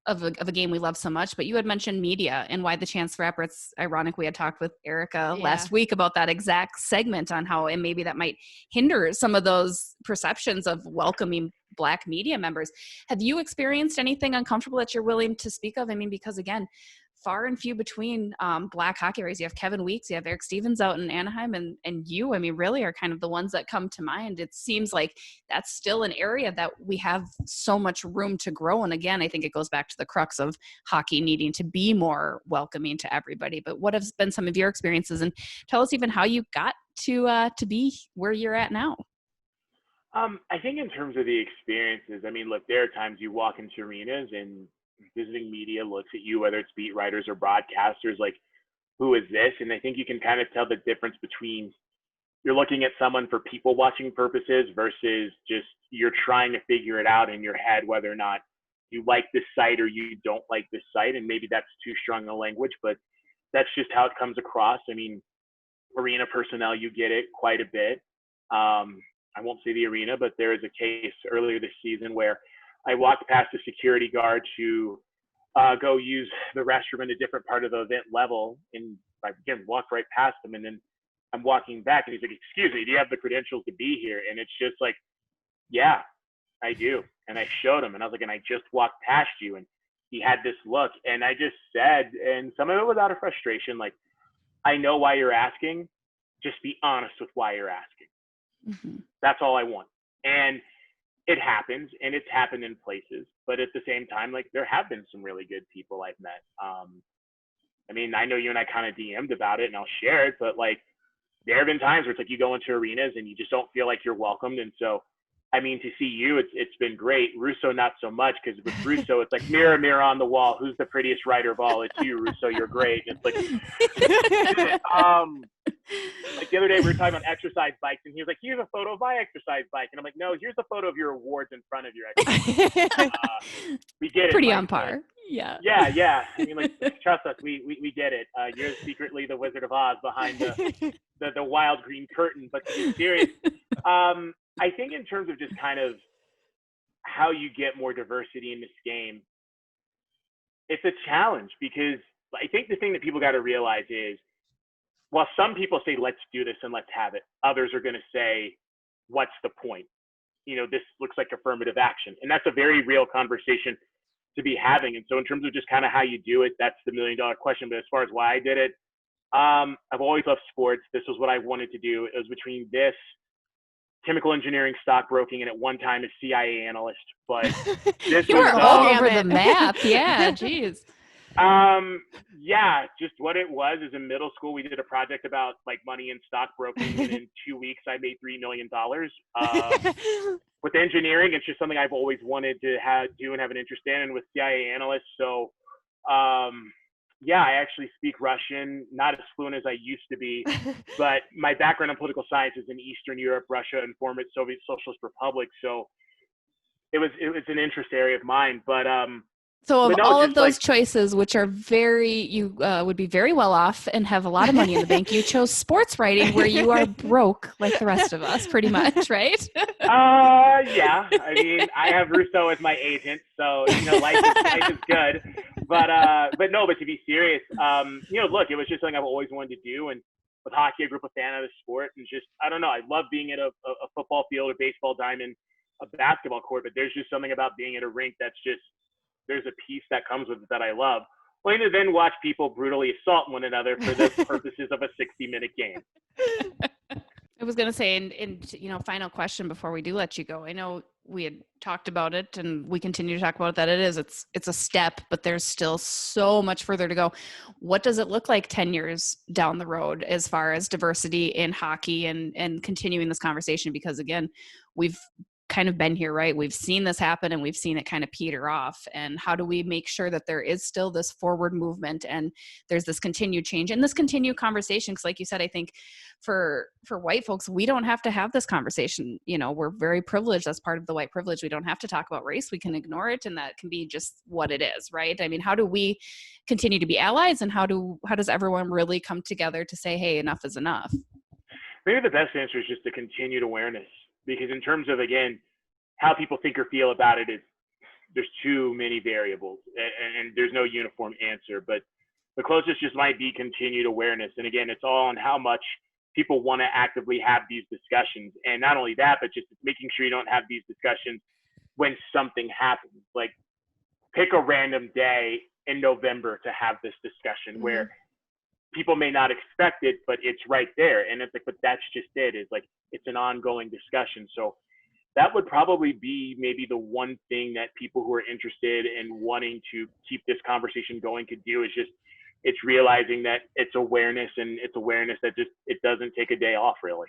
of a game we love so much. But you had mentioned media and why the chance for effort. It's ironic, we had talked with Erica last week about that exact segment on how, and maybe that might hinder some of those perceptions of welcoming Black media members. Have you experienced anything uncomfortable that you're willing to speak of? I mean, because again, far and few between Black hockey players. You have Kevin Weeks, you have Eric Stevens out in Anaheim, and you, I mean, really are kind of the ones that come to mind. It seems like that's still an area that we have so much room to grow. And again, I think it goes back to the crux of hockey needing to be more welcoming to everybody. But what have been some of your experiences, and tell us even how you got to be where you're at now? I think in terms of the experiences, I mean, look, there are times you walk into arenas and visiting media looks at you, whether it's beat writers or broadcasters, like, who is this? And I think you can kind of tell the difference between you're looking at someone for people watching purposes versus just you're trying to figure it out in your head whether or not you like this site or you don't like this site. And maybe that's too strong a language, but that's just how it comes across. I mean, arena personnel, you get it quite a bit. I won't say the arena, but there is a case earlier this season where I walked past a security guard to go use the restroom in a different part of the event level, and I again walked right past him, and then I'm walking back, and he's like, "Excuse me, do you have the credentials to be here?" And it's just like, "Yeah, I do." And I showed him, and I was like, "And I just walked past you," and he had this look, and I just said, and some of it was out of frustration, like, "I know why you're asking. Just be honest with why you're asking." That's all I want. And it happens, and it's happened in places, but at the same time, like, there have been some really good people I've met. I mean, I know you and I kind of DM'd about it, and I'll share it, but like, there have been times where it's like you go into arenas and you just don't feel like you're welcomed. And so, I mean, to see you, it's been great. Russo, not so much, because with Russo, it's like mirror, mirror on the wall. Who's the prettiest writer of all? It's you, Russo. You're great. And it's like, like the other day we were talking about exercise bikes, and he was like, "Here's a photo of my exercise bike," and I'm like, "No, here's a photo of your awards in front of your exercise bike." We get it. Pretty Mike, on par. Yeah. Yeah. I mean, like, trust us, we get it. You're secretly the Wizard of Oz behind the wild green curtain. But to be serious, I think in terms of just kind of how you get more diversity in this game, it's a challenge, because I think the thing that people got to realize is, while some people say, "Let's do this and let's have it," others are going to say, "What's the point? You know, this looks like affirmative action." And that's a very real conversation to be having. And so in terms of just kind of how you do it, that's the $1 million question. But as far as why I did it, I've always loved sports. This was what I wanted to do. It was between this, chemical engineering, stockbroking, and at one time a CIA analyst. But this you were all over the map. Yeah, geez. Yeah, just what it was is in middle school, we did a project about like money and stockbroking, and in 2 weeks I made $3 million. With engineering, it's just something I've always wanted to do and have an interest in, and with CIA analysts. So, yeah, I actually speak Russian, not as fluent as I used to be, but my background in political science is in Eastern Europe, Russia, and former Soviet Socialist Republics. So it was an interest area of mine. But so of all of those choices, which are you would be very well off and have a lot of money in the bank, you chose sports writing, where you are broke like the rest of us, pretty much, right? Yeah. I mean, I have Russo as my agent, so life is good. But to be serious, look, it was just something I've always wanted to do, and with hockey, I grew up a fan of the sport, and just I don't know, I love being at a football field, a baseball diamond, a basketball court, but there's just something about being at a rink that's just there's a piece that comes with it that I love. Only to then watch people brutally assault one another for the purposes of a 60-minute game. I was going to say, and final question before we do let you go. I know we had talked about it, and we continue to talk about it, that it's a step, but there's still so much further to go. What does it look like 10 years down the road as far as diversity in hockey and continuing this conversation? Because again, we've kind of been here, right? We've seen this happen and we've seen it kind of peter off. And how do we make sure that there is still this forward movement and there's this continued change and this continued conversation? Because like you said, I think for white folks, we don't have to have this conversation. We're very privileged. That's part of the white privilege. We don't have to talk about race. We can ignore it, and that can be just what it is, right? I mean, how do we continue to be allies, and how does everyone really come together to say, hey, enough is enough? Maybe the best answer is just the continued awareness. Because in terms of, again, how people think or feel about it, there's too many variables, and there's no uniform answer. But the closest just might be continued awareness. And again, it's all on how much people want to actively have these discussions. And not only that, but just making sure you don't have these discussions when something happens. Like, pick a random day in November to have this discussion where people may not expect it, but it's right there. And it's like, but that's just it. It's like, it's an ongoing discussion. So that would probably be maybe the one thing that people who are interested in wanting to keep this conversation going could do, is just, it's realizing that it's awareness, and it's awareness that just, it doesn't take a day off, really.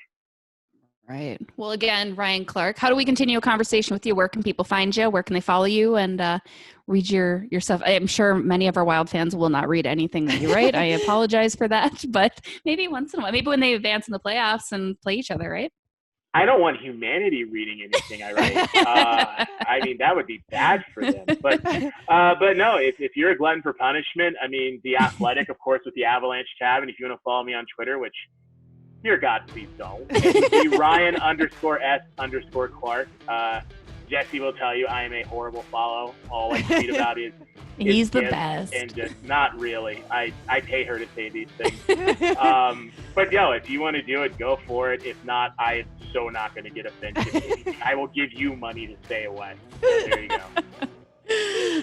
Right. Well, again, Ryan Clark, how do we continue a conversation with you? Where can people find you? Where can they follow you and read your stuff? I'm sure many of our Wild fans will not read anything that you write. I apologize for that, but maybe once in a while, maybe when they advance in the playoffs and play each other, right? I don't want humanity reading anything I write. I mean, that would be bad for them. But no, if you're a glutton for punishment, I mean, The Athletic, of course, with the Avalanche tab. And if you want to follow me on Twitter, which, dear God, please don't. It's be Ryan_S_Clark. Jessi will tell you I am a horrible follow. All I tweet about is he's the best. And just not really. I pay her to say these things. But if you want to do it, go for it. If not, I am so not going to get offended. I will give you money to stay away. So there you go.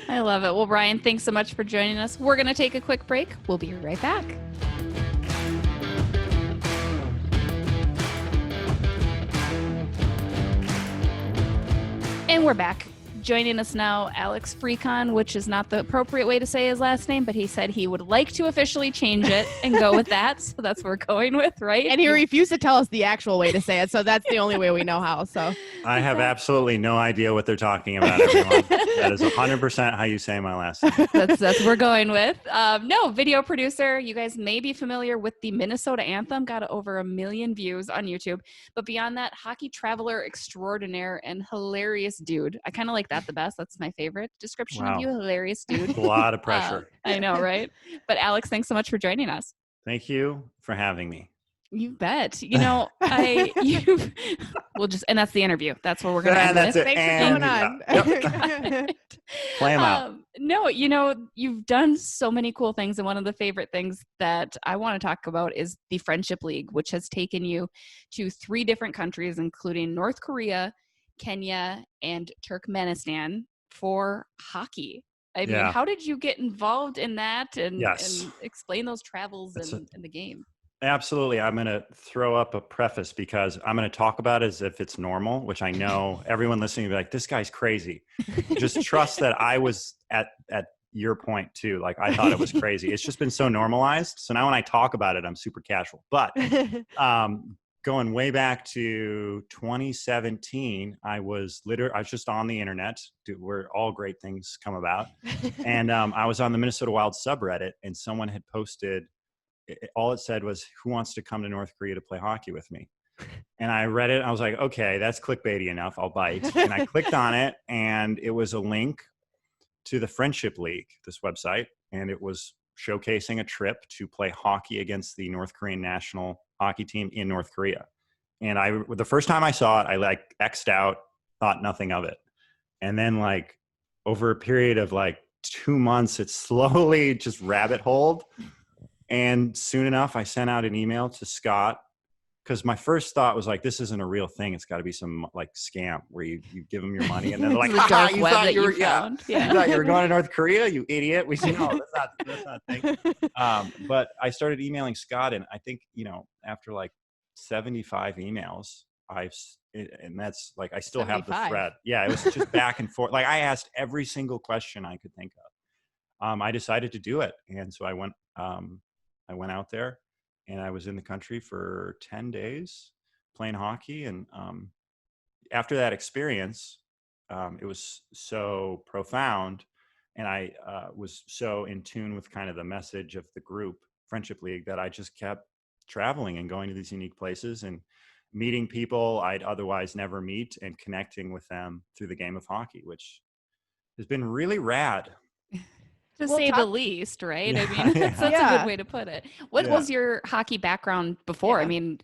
I love it. Well, Ryan, thanks so much for joining us. We're going to take a quick break. We'll be right back. And we're back. Joining us now, Alex Frecon, which is not the appropriate way to say his last name, but he said he would like to officially change it and go with that. So that's what we're going with, right? And he refused to tell us the actual way to say it. So that's the only way we know how. So I have absolutely no idea what they're talking about, everyone. That is 100% how you say my last name. That's what we're going with. No, video producer. You guys may be familiar with the Minnesota Anthem. Got over 1 million views on YouTube. But beyond that, hockey traveler extraordinaire and hilarious dude. I kind of like that the best. That's my favorite description of you. Hilarious dude. A lot of pressure. I know, right? But Alex, thanks so much for joining us. Thank you for having me. You bet. We'll just, and that's the interview. That's what we're going to end with. Thanks for coming on. Yep. Play them out. No, you've done so many cool things. And one of the favorite things that I want to talk about is the Friendship League, which has taken you to 3 different countries, including North Korea, Kenya, and Turkmenistan for hockey. I mean, how did you get involved in that and explain those travels in the game? Absolutely. I'm going to throw up a preface because I'm going to talk about it as if it's normal, which I know everyone listening will be like, this guy's crazy. Just trust that I was at your point too. Like, I thought it was crazy. It's just been so normalized. So now when I talk about it, I'm super casual. But going way back to 2017, I was just on the internet, where all great things come about. And I was on the Minnesota Wild subreddit, and someone had posted, all it said was, who wants to come to North Korea to play hockey with me? And I read it. I was like, okay, that's clickbaity enough. I'll bite. And I clicked on it, and it was a link to the Friendship League, this website. And it was showcasing a trip to play hockey against the North Korean national hockey team in North Korea. And the first time I saw it, I like X'd out, thought nothing of it. And then like over a period of like 2 months, it slowly just rabbit holed. And soon enough, I sent out an email to Scott, because my first thought was like, this isn't a real thing. It's got to be some like scam where you give them your money and then they're like, you thought you were you thought you were going to North Korea, you idiot. We said, no, that's not a thing. But I started emailing Scott, and I think, after like 75 emails, and that's like, I still 75. Have the thread. Yeah, it was just back and forth. Like, I asked every single question I could think of. I decided to do it. And so I went out there, and I was in the country for 10 days playing hockey. And after that experience, it was so profound. And I was so in tune with kind of the message of the group, Friendship League, that I just kept traveling and going to these unique places and meeting people I'd otherwise never meet and connecting with them through the game of hockey, which has been really rad. To say the least, right? Yeah, I mean, that's a good way to put it. What was your hockey background before? I mean,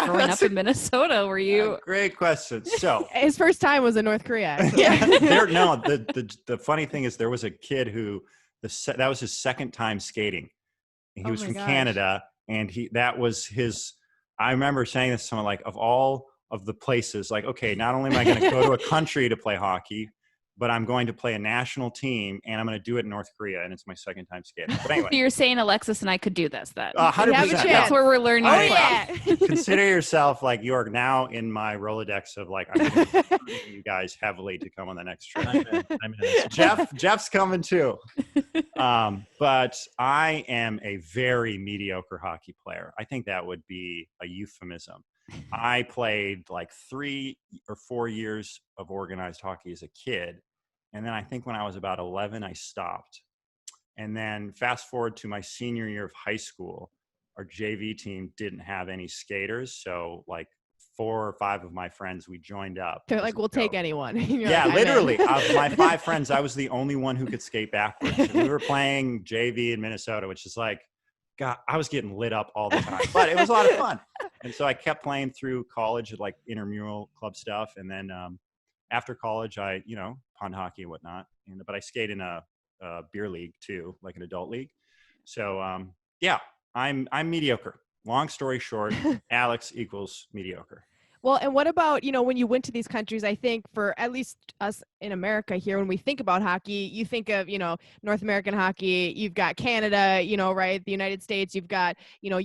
growing up in Minnesota, were you? Great question. So his first time was in North Korea. The funny thing is, there was a kid who that was his second time skating. He was from Canada, and that was his. I remember saying this to someone, like, of all of the places, like, okay, not only am I going to go to a country to play hockey, but I'm going to play a national team, and I'm going to do it in North Korea, and it's my second time skating. But anyway. So you're saying Alexis and I could do this then? 100%. That's where we're learning. Consider yourself like you are now in my Rolodex of like, I'm going to be you guys heavily to come on the next trip. I'm in Jeff's coming too. But I am a very mediocre hockey player. I think that would be a euphemism. I played like 3 or 4 years of organized hockey as a kid. And then I think when I was about 11, I stopped. And then fast forward to my senior year of high school, our JV team didn't have any skaters. So like 4 or 5 of my friends, we joined up. They're like, we'll take anyone. Yeah, like, literally. Of my 5 friends, I was the only one who could skate backwards. And we were playing JV in Minnesota, which is like, God, I was getting lit up all the time, but it was a lot of fun. And so I kept playing through college at like intramural club stuff. And then after college, I, pond hockey and whatnot. But I skate in a beer league too, like an adult league. So I'm mediocre. Long story short, Alex equals mediocre. Well, and what about, when you went to these countries? I think for at least us in America here, when we think about hockey, you think of, North American hockey, you've got Canada, right? The United States, you've got,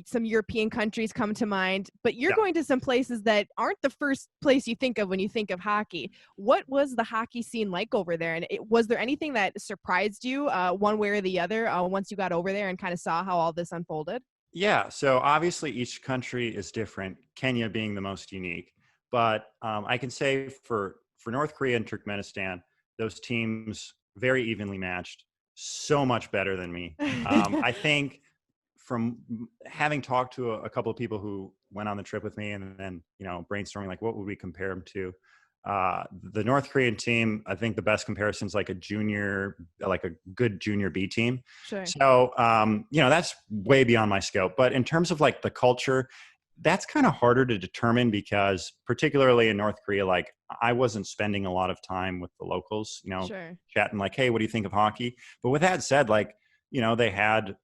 some European countries come to mind, but you're going to some places that aren't the first place you think of when you think of hockey. What was the hockey scene like over there? And was there anything that surprised you one way or the other once you got over there and kind of saw how all this unfolded? Yeah, so obviously each country is different, Kenya being the most unique. But I can say for North Korea and Turkmenistan, those teams very evenly matched, so much better than me. I think from having talked to a couple of people who went on the trip with me and then, brainstorming, like, what would we compare them to? The North Korean team, I think the best comparison is like a good junior B team. Sure. So, that's way beyond my scope. But in terms of like the culture, that's kind of harder to determine because particularly in North Korea, like I wasn't spending a lot of time with the locals, Sure. chatting like, hey, what do you think of hockey? But with that said, like, they had,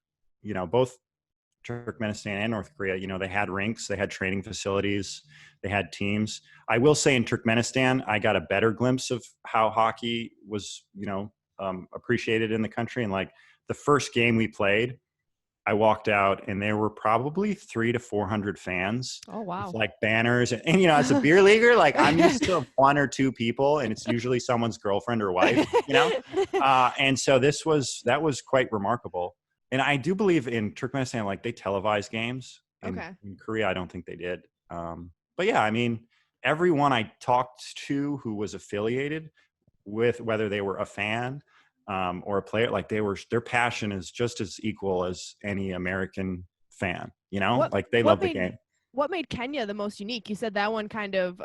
both Turkmenistan and North Korea, they had rinks, they had training facilities, they had teams. I will say in Turkmenistan, I got a better glimpse of how hockey was, appreciated in the country. And like the first game we played, I walked out and there were probably 300 to 400 fans. Oh, wow. With like banners. And, you know, as a beer leaguer, like I'm used to 1 or 2 people and it's usually someone's girlfriend or wife, you know? And so that was quite remarkable. And I do believe in Turkmenistan, like they televise games. In Korea, I don't think they did. But yeah, I mean, everyone I talked to who was affiliated with, whether they were a fan or a player, like their passion is just as equal as any American fan, you know, like they love the game. What made Kenya the most unique? You said that one kind of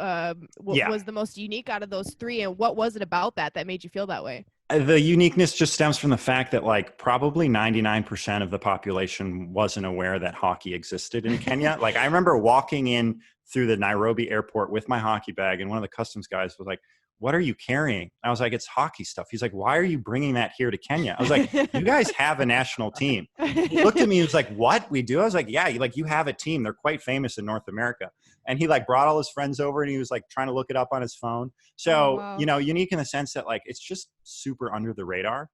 was the most unique out of those 3. And what was it about that made you feel that way? The uniqueness just stems from the fact that like probably 99% of the population wasn't aware that hockey existed in Kenya. Like I remember walking in through the Nairobi airport with my hockey bag and one of the customs guys was like, "What are you carrying?" I was like, "It's hockey stuff." He's like, "Why are you bringing that here to Kenya?" I was like, "You guys have a national team." He looked at me and was like, "What? We do?" I was like, "Yeah, you have a team. They're quite famous in North America." And he like brought all his friends over and he was like trying to look it up on his phone. So, wow. you know, unique in the sense that like, it's just super under the radar.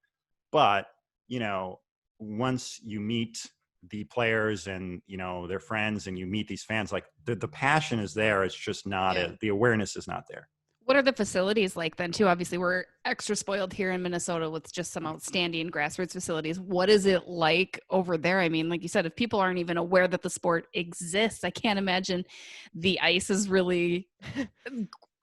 But, you know, once you meet the players and, you know, their friends and you meet these fans, like the passion is there. It's just not, the awareness is not there. What are the facilities like then too? Obviously we're extra spoiled here in Minnesota with just some outstanding grassroots facilities. What is it like over there? I mean, like you said, if people aren't even aware that the sport exists, I can't imagine the ice is really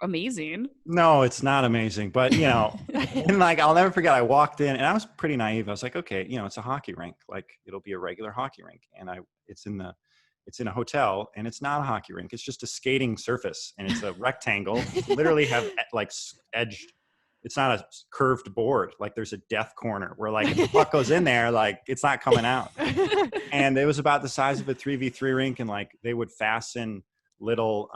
amazing. No, it's not amazing, but you know, and like, I'll never forget, I walked in and I was pretty naive. I was like, okay, you know, it's a hockey rink. Like it'll be a regular hockey rink. And it's in a hotel and it's not a hockey rink. It's just a skating surface and it's a rectangle. Literally have like edged. It's not a curved board. Like there's a death corner where like if the puck goes in there, like it's not coming out. And it was about the size of a 3v3 rink. And like they would fasten little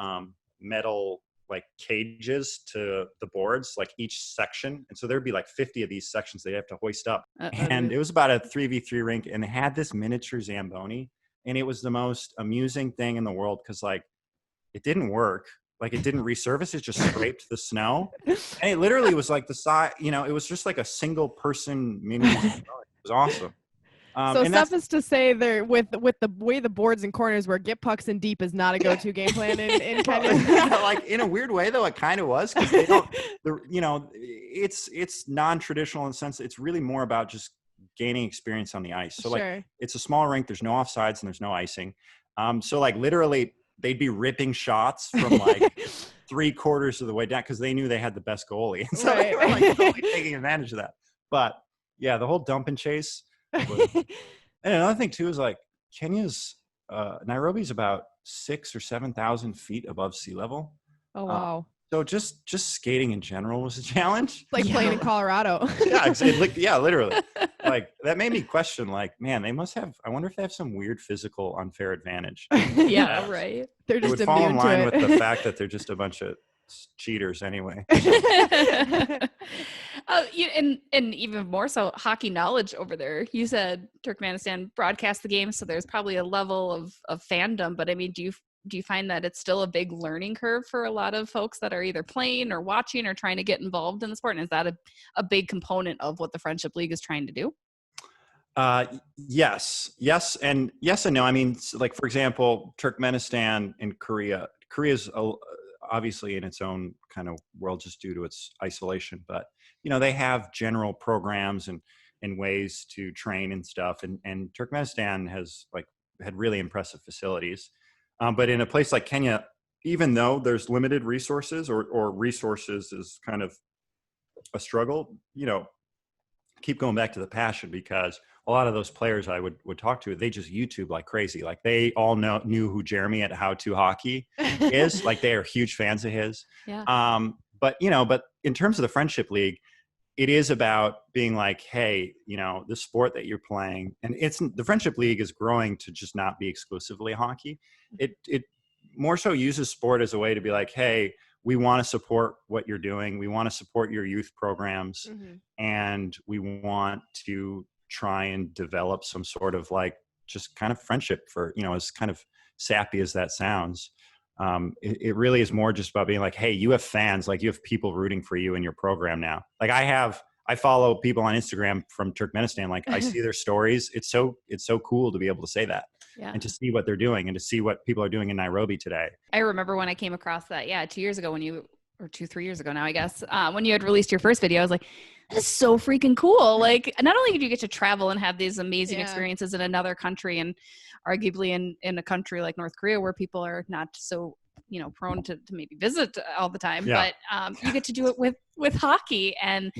metal like cages to the boards, like each section. And so there'd be like 50 of these sections they'd have to hoist up. And it was about a 3v3 rink and they had this miniature Zamboni. And it was the most amusing thing in the world because, like, it didn't work. Like, it didn't resurface. It just scraped the snow. And it literally was like the size, you know, it was just like a single person mini. It was awesome. So suffice to say, there with the way the boards and corners were, get pucks in deep is not a go-to game plan in Kenya. Yeah, like in a weird way, though, it kind of was because they don't. You know, it's non-traditional in the sense that it's really more about just gaining experience on the ice. So like it's a small rink, there's no offsides and there's no icing. So like literally they'd be ripping shots from like 3/4 of the way down because they knew they had the best goalie. And so they were like totally taking advantage of that. But yeah, the whole dump and chase. And another thing too is like Kenya's Nairobi's about 6,000 or 7,000 feet above sea level. Oh wow. So just skating in general was a challenge. Like playing in Colorado. Yeah, literally. Like that made me question, like, man, they must have, I wonder if they have some weird physical unfair advantage. Yeah, right. They're just would fall in line with the fact that they're just a bunch of cheaters anyway. And even more so hockey knowledge over there. You said Turkmenistan broadcast the game, so there's probably a level of fandom, but I mean, do you find that it's still a big learning curve for a lot of folks that are either playing or watching or trying to get involved in the sport? And is that a big component of what the Friendship League is trying to do? Yes, and yes and no. I mean, like for example, Turkmenistan and Korea's obviously in its own kind of world just due to its isolation, but you know, they have general programs and ways to train and stuff. And Turkmenistan had really impressive facilities. But in a place like Kenya, even though there's limited resources or resources is kind of a struggle, you know, keep going back to the passion because a lot of those players I would talk to, they just YouTube like crazy. Like they all knew who Jeremy at How To Hockey is. Like they are huge fans of his. Yeah. But in terms of the Friendship League, it is about being like, hey, you know, the sport that you're playing, and the Friendship League is growing to just not be exclusively hockey. It more so uses sport as a way to be like, hey, we want to support what you're doing. We want to support your youth programs, and we want to try and develop some sort of like just kind of friendship for, you know, as kind of sappy as that sounds. It really is more just about being like, hey, you have fans, like you have people rooting for you in your program now. Like I have I follow people on Instagram from Turkmenistan. Like I see their stories. It's so cool to be able to say that and to see what they're doing and to see what people are doing in Nairobi today. I remember when I came across that, 2 years ago or 3 years ago now, I guess, when you had released your first video, I was like, this is so freaking cool. Like, not only did you get to travel and have these amazing experiences in another country, and arguably in a country like North Korea where people are not so, prone to maybe visit all the time, but you get to do it with hockey. And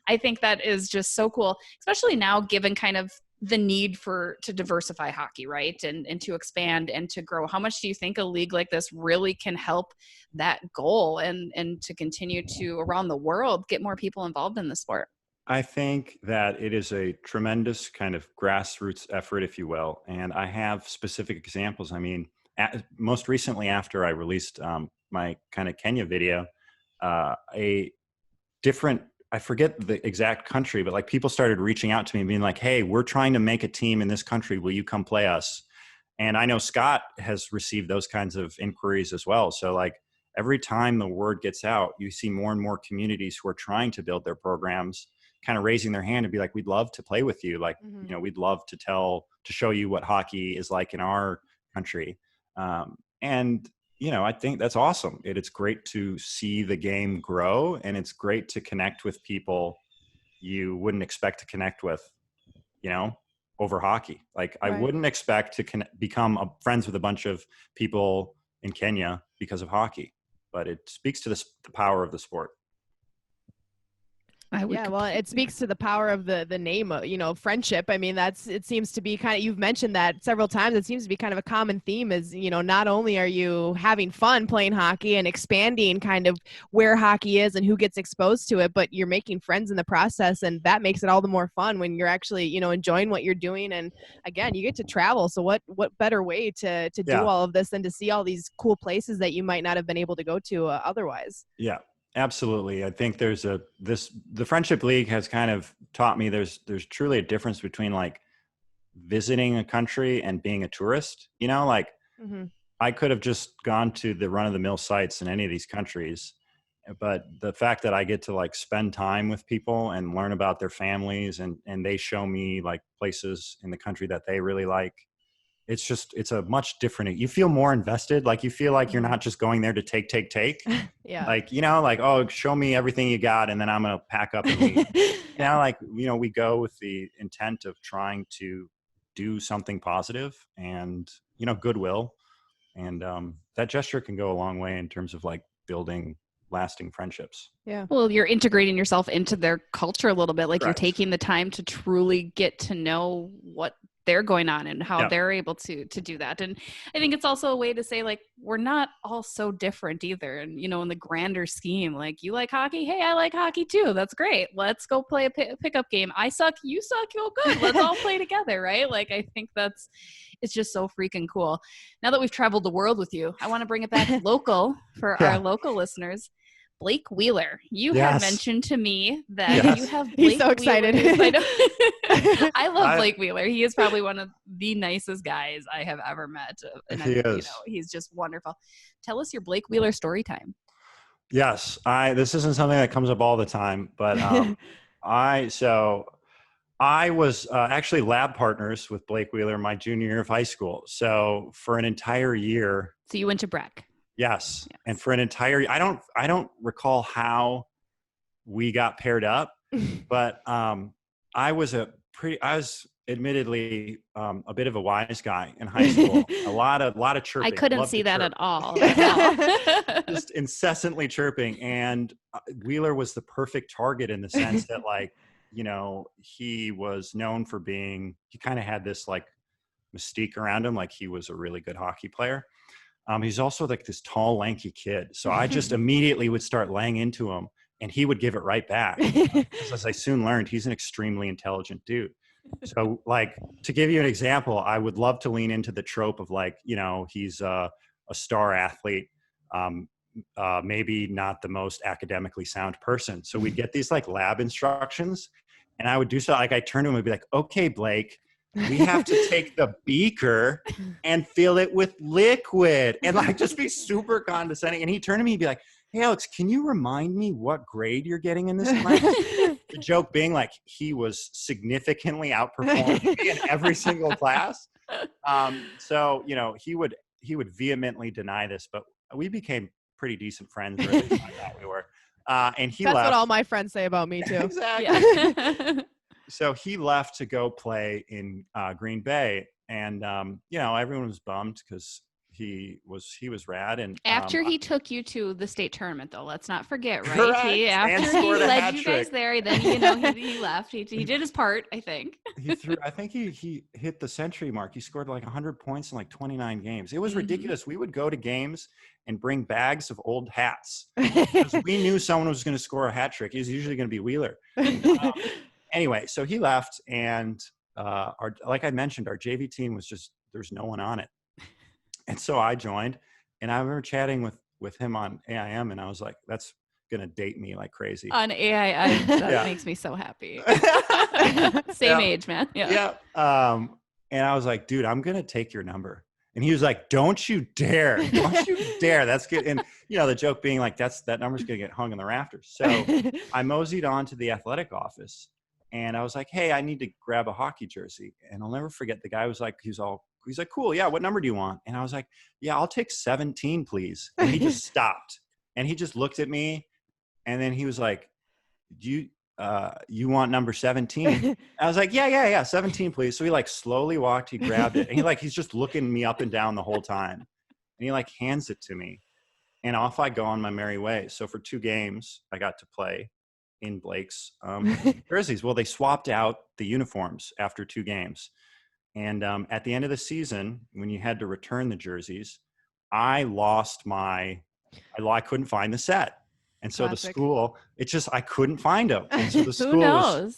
I think that is just so cool, especially now given kind of the need to diversify hockey, right? And to expand and to grow. How much do you think a league like this really can help that goal and to continue to, around the world, get more people involved in the sport? I think that it is a tremendous kind of grassroots effort, if you will. And I have specific examples. I mean, most recently after I released my kind of Kenya video, I forget the exact country, but like people started reaching out to me and being like, hey, we're trying to make a team in this country. Will you come play us? And I know Scott has received those kinds of inquiries as well. So like every time the word gets out, you see more and more communities who are trying to build their programs, kind of raising their hand and be like, we'd love to play with you. Like, we'd love to show you what hockey is like in our country. And I think that's awesome. It's great to see the game grow, and it's great to connect with people you wouldn't expect to connect with, over hockey. Like I wouldn't expect to become friends with a bunch of people in Kenya because of hockey, but it speaks to the power of the sport. Well, it speaks to the power of the name, friendship. I mean, it seems to be kind of, you've mentioned that several times. It seems to be kind of a common theme is, not only are you having fun playing hockey and expanding kind of where hockey is and who gets exposed to it, but you're making friends in the process. And that makes it all the more fun when you're actually, enjoying what you're doing. And again, you get to travel. So what better way to do all of this than to see all these cool places that you might not have been able to go to otherwise? Yeah. Absolutely. I think the Friendship League has kind of taught me there's truly a difference between like visiting a country and being a tourist, I could have just gone to the run of the mill sites in any of these countries, but the fact that I get to like spend time with people and learn about their families and they show me like places in the country that they really like. It's a much different, you feel more invested. Like you feel like you're not just going there to take. Like, oh, show me everything you got. And then I'm going to pack up and leave. We go with the intent of trying to do something positive and, goodwill. And that gesture can go a long way in terms of like building lasting friendships. Yeah. Well, you're integrating yourself into their culture a little bit. Like you're taking the time to truly get to know what they're going on and how they're able to do that. And I think it's also a way to say like, we're not all so different either. And, in the grander scheme, like you like hockey. Hey, I like hockey too. That's great. Let's go play a pickup game. I suck. You suck. Oh, good. Let's all play together. Right. Like, I think it's just so freaking cool. Now that we've traveled the world with you, I want to bring it back local for our local listeners. Blake Wheeler, you had mentioned to me that you have Blake He's so excited. I love Blake Wheeler. He is probably one of the nicest guys I have ever met. And he's just wonderful. Tell us your Blake Wheeler story time. Yes. This isn't something that comes up all the time, but I was actually lab partners with Blake Wheeler my junior year of high school. So for an entire year. So you went to Breck. Yes. And for an entire, I don't recall how we got paired up, but I was admittedly a bit of a wise guy in high school. A lot of chirping. I couldn't see that at all. Just incessantly chirping. And Wheeler was the perfect target in the sense that like, he was known for he kind of had this like mystique around him. Like he was a really good hockey player. He's also like this tall, lanky kid. So I just immediately would start laying into him and he would give it right back. As I soon learned, he's an extremely intelligent dude. So like, to give you an example, I would love to lean into the trope of like, he's a star athlete, maybe not the most academically sound person. So we'd get these like lab instructions and I would do so. Like I turn to him and be like, okay, Blake, we have to take the beaker and fill it with liquid and like just be super condescending. And he'd turn to me and be like, hey, Alex, can you remind me what grade you're getting in this class? The joke being like he was significantly outperforming me in every single class. So he would vehemently deny this, but we became pretty decent friends. Or at least I thought we were. And he That's left. what all my friends say about me too. Exactly. Yeah. So he left to go play in Green Bay, and everyone was bummed because he was rad. And After he took you to the state tournament, though, let's not forget, right? Correct. After he led you guys there, then he left. He did his part, I think. I think he hit the century mark. He scored like 100 points in like 29 games. It was ridiculous. We would go to games and bring bags of old hats because we knew someone was going to score a hat trick. It was usually going to be Wheeler. Anyway, so he left, and like I mentioned, our JV team was just, there's no one on it. And so I joined, and I remember chatting with him on AIM, and I was like, that's going to date me like crazy. On AIM, that makes me so happy. Same age, man. Yeah. And I was like, dude, I'm going to take your number. And he was like, don't you dare. Don't you dare. That's good. And, the joke being like, that number's going to get hung in the rafters. So I moseyed on to the athletic office, and I was like, hey, I need to grab a hockey jersey. And I'll never forget, the guy was like, he's like, cool. Yeah. What number do you want? And I was like, yeah, I'll take 17, please. And he just stopped, and he just looked at me. And then he was like, you want number 17? I was like, yeah, 17, please. So he like slowly walked, he grabbed it, and he's just looking me up and down the whole time. And he like hands it to me, and off I go on my merry way. So for 2 games, I got to play in Blake's jerseys. Well, they swapped out the uniforms after 2 games. And at the end of the season, when you had to return the jerseys, I couldn't find the set. And so Classic. the school, I couldn't find them. And so the school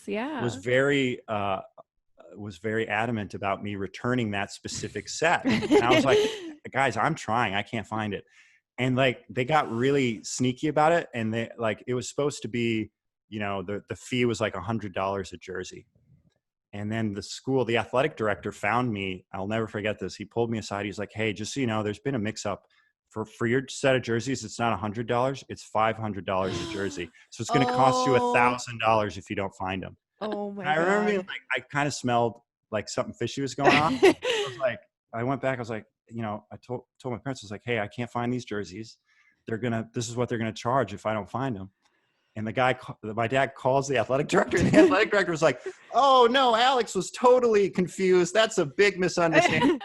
was very adamant about me returning that specific set. And I was like, guys, I'm trying. I can't find it. And like, they got really sneaky about it. And they it was supposed to be, the fee was like $100 a jersey. And then the athletic director found me. I'll never forget this. He pulled me aside. He's like, hey, just so you know, there's been a mix up. For your set of jerseys, it's not $100. It's $500 a jersey. So it's going to cost you $1,000 if you don't find them. Oh my God. I remember being like, I kind of smelled like something fishy was going on. I went back. I was like, I told my parents, I was like, hey, I can't find these jerseys. This is what they're going to charge if I don't find them. And my dad calls the athletic director, and the athletic director was like, oh no, Alex was totally confused. That's a big misunderstanding.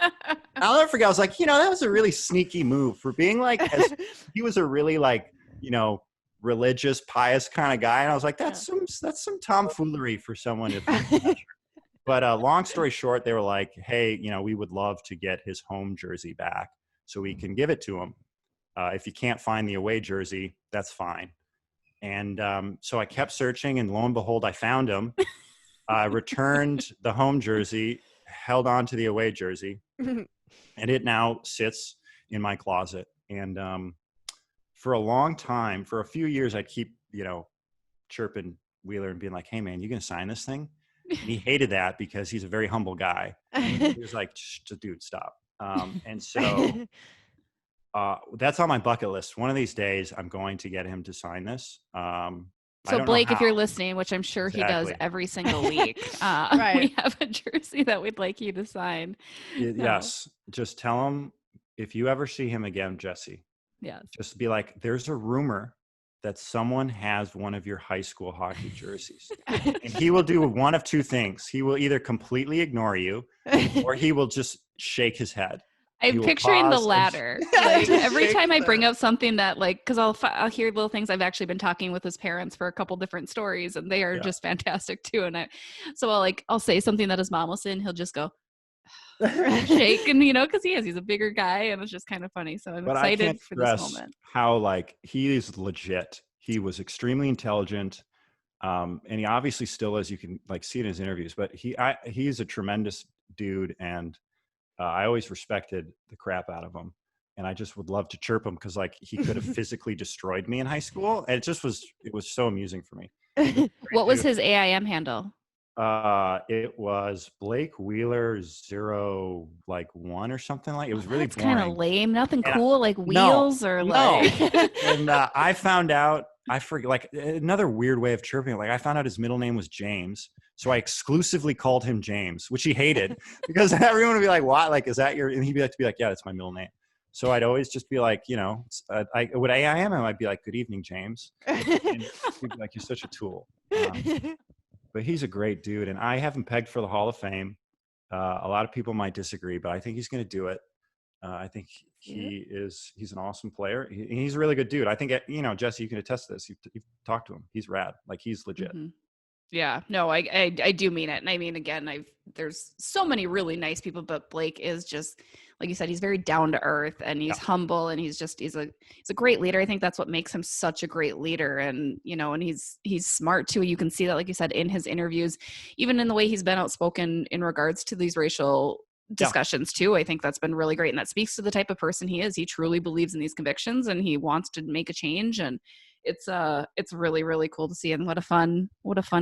I'll never forget. I was like, that was a really sneaky move for being like, he was a really religious, pious kind of guy. And I was like, that's some tomfoolery for someone. But long story short, they were like, hey, we would love to get his home jersey back so we can give it to him. If you can't find the away jersey, that's fine. And so I kept searching, and lo and behold, I found him. Returned the home jersey, held on to the away jersey, and it now sits in my closet. And for a long time, for a few years, I'd keep, chirping Wheeler and being like, hey, man, you going to sign this thing? And he hated that because he's a very humble guy. He was like, dude, stop. And so that's on my bucket list. One of these days, I'm going to get him to sign this. So Blake, if you're listening, which I'm sure he does every single week, we have a jersey that we'd like you to sign. Yes. Just tell him, if you ever see him again, Jessi, just be like, there's a rumor that someone has one of your high school hockey jerseys. And he will do one of 2 things. He will either completely ignore you, or he will just shake his head. I'm picturing the latter. Every time I bring up something that because I'll hear little things. I've actually been talking with his parents for a couple different stories, and they are just fantastic too. And I'll say something that his mom will say, and he'll just go shake, and because he's a bigger guy, and it's just kind of funny. So I'm excited for this moment. How he is legit. He was extremely intelligent, and he obviously still is. You can see in his interviews, but he's a tremendous dude, and I always respected the crap out of him, and I just would love to chirp him because he could have physically destroyed me in high school. And it was so amusing for me. What was his AIM handle? It was Blake Wheeler 0-1 or something like. It was really kind of lame. Nothing cool like wheels or like. And I found out I forget, like another weird way of chirping. Like I found out his middle name was James. So I exclusively called him James, which he hated because everyone would be like, "Why? Like, is that your?" And he'd be like, "Yeah, that's my middle name." So I'd always just be like, I would AIM him. I'd be like, "Good evening, James." And he'd be like, "You're such a tool." But he's a great dude, and I have him pegged for the Hall of Fame. A lot of people might disagree, but I think he's going to do it. I think he's an awesome player. He's a really good dude. I think, Jessi, you can attest to this. You've talked to him. He's rad. Like he's legit. Mm-hmm. Yeah, no, I do mean it. And I mean, again, there's so many really nice people, but Blake is just, like you said, he's very down to earth and he's humble and he's a great leader. I think that's what makes him such a great leader. And, and he's smart too. You can see that, like you said, in his interviews, even in the way he's been outspoken in regards to these racial discussions too. I think that's been really great. And that speaks to the type of person he is. He truly believes in these convictions and he wants to make a change. And it's really, really cool to see. And what a fun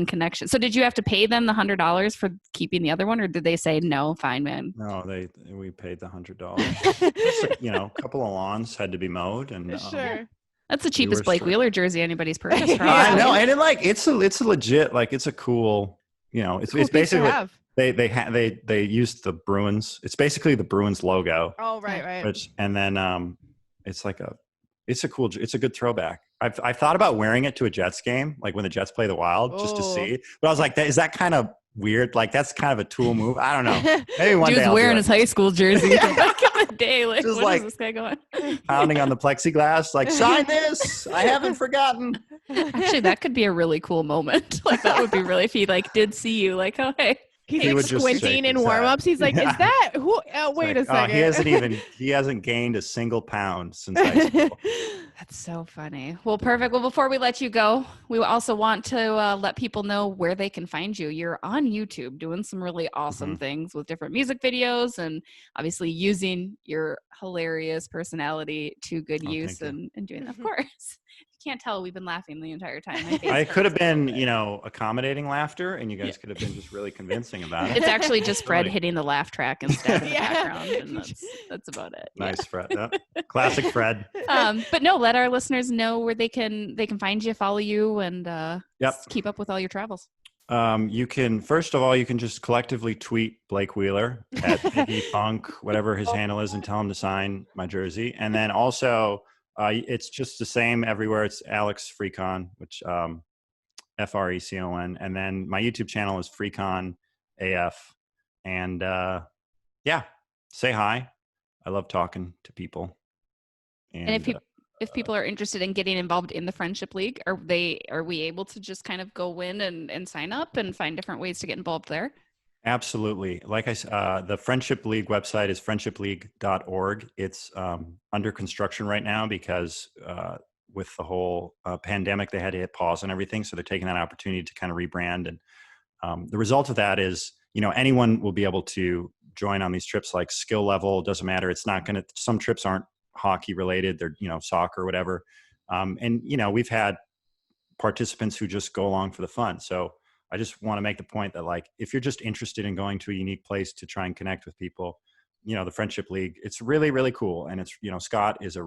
connection. So did you have to pay them the $100 for keeping the other one, or did they say, no, fine, man? No, we paid the $100. A couple of lawns had to be mowed, and sure. That's the cheapest Blake Wheeler jersey anybody's purchased. I know. And it's a legit, like, it's a cool, it's basically, they used the Bruins. It's basically the Bruins logo. Oh, right. And then it's a good throwback. I've thought about wearing it to a Jets game, like when the Jets play the Wild, just to see. But I was like, is that kind of weird? Like that's kind of a tool move. I don't know. Maybe one day. Dude's wearing his high school jersey back in the day. Like, just what is this guy going? Pounding on the plexiglass, like, sign this. I haven't forgotten. Actually, that could be a really cool moment. Like that would be really, if he did see you, like, oh hey. He's like squinting in warm-ups. He's like, is that who? Wait a second. He hasn't gained a single pound since high school. That's so funny. Well, perfect. Well, before we let you go, we also want to let people know where they can find you. You're on YouTube doing some really awesome things with different music videos and obviously using your hilarious personality to good use and doing that, of course. Can't tell, we've been laughing the entire time. I could have been, accommodating laughter, and you guys could have been just really convincing about it. It's actually just Fred hitting the laugh track instead in the background, and that's about it. Nice, Fred. Classic Fred. But no, let our listeners know where they can find you, follow you, and keep up with all your travels. You can just collectively tweet Blake Wheeler at Piggy Punk, whatever his handle is, and tell him to sign my jersey. And then also, it's just the same everywhere. It's Alex Frecon, which Frecon, and then my YouTube channel is Frecon AF. And say hi. I love talking to people. And if people are interested in getting involved in the Friendship League, are we able to just kind of go in and sign up and find different ways to get involved there? Absolutely. Like I said, the Friendship League website is friendshipleague.org. It's under construction right now because with the whole pandemic, they had to hit pause and everything. So they're taking that opportunity to kind of rebrand. And the result of that is, anyone will be able to join on these trips, like skill level, doesn't matter. Some trips aren't hockey related. They're, soccer or whatever. And we've had participants who just go along for the fun. So I just want to make the point that, like, if you're just interested in going to a unique place to try and connect with people, the Friendship League, it's really, really cool. And it's, Scott is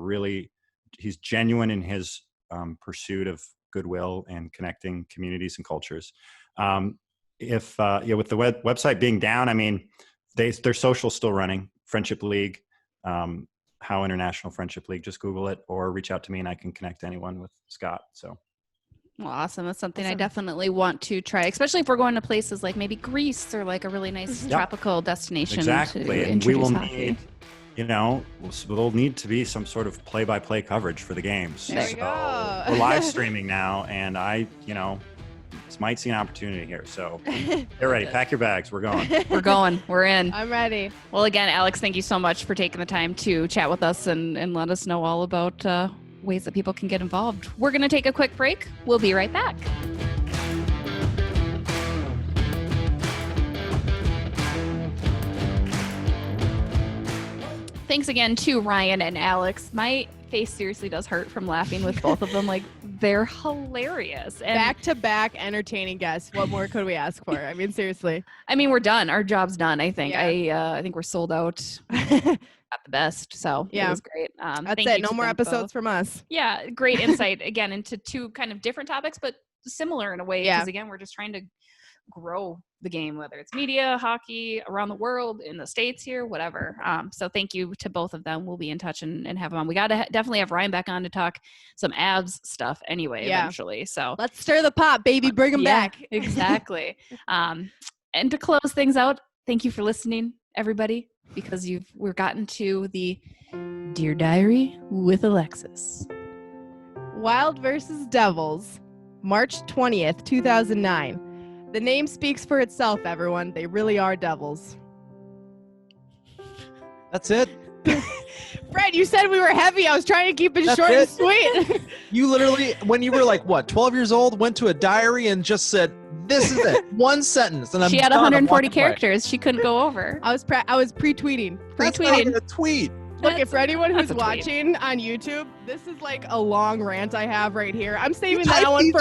he's genuine in his pursuit of goodwill and connecting communities and cultures. With the website being down, I mean, their social's still running. Friendship League, How International Friendship League, just Google it or reach out to me and I can connect anyone with Scott. So. Well, awesome. That's something I definitely want to try, especially if we're going to places like maybe Greece or like a really nice tropical destination. Exactly. And we will need, we'll need to be some sort of play-by-play coverage for the games. There we go. We're live streaming now, and this might see an opportunity here. So get ready. Pack your bags. We're going. We're going. We're in. I'm ready. Well, again, Alex, thank you so much for taking the time to chat with us and let us know all about ways that people can get involved. We're going to take a quick break. We'll be right back. Thanks again to Ryan and Alex. My face seriously does hurt from laughing with both of them. Like, they're hilarious. And Back-to-back entertaining guests. What more could we ask for? I mean, seriously. I mean, we're done. Our job's done, I think. Yeah. I think we're sold out at the best. So Yeah. it was great. That's thank it. you No to more them episodes both. from us. Yeah, great insight again into two kind of different topics, but similar in a way. Yeah. Because again, we're just trying to grow the game, whether it's media, hockey, around the world, in the States here, whatever. So thank you to both of them. We'll be in touch and have them on. We got to definitely have Ryan back on to talk some abs stuff anyway, eventually. So let's stir the pot, baby. Bring them back. Exactly. And to close things out, thank you for listening, everybody, because we've gotten to the Dear Diary with Alexis. Wild versus Devils, March 20th, 2009. The name speaks for itself, everyone. They really are devils. That's it. Fred, you said we were heavy. I was trying to keep it short and sweet. You literally, when you were like, what, 12 years old, went to a diary and just said, this is it. One sentence. And She had 140 characters. She couldn't go over. I was pre-tweeting. That's not even a tweet. Look, for anyone who's that's a tweet. watching on YouTube, this is like a long rant I have right here. I'm saving that one for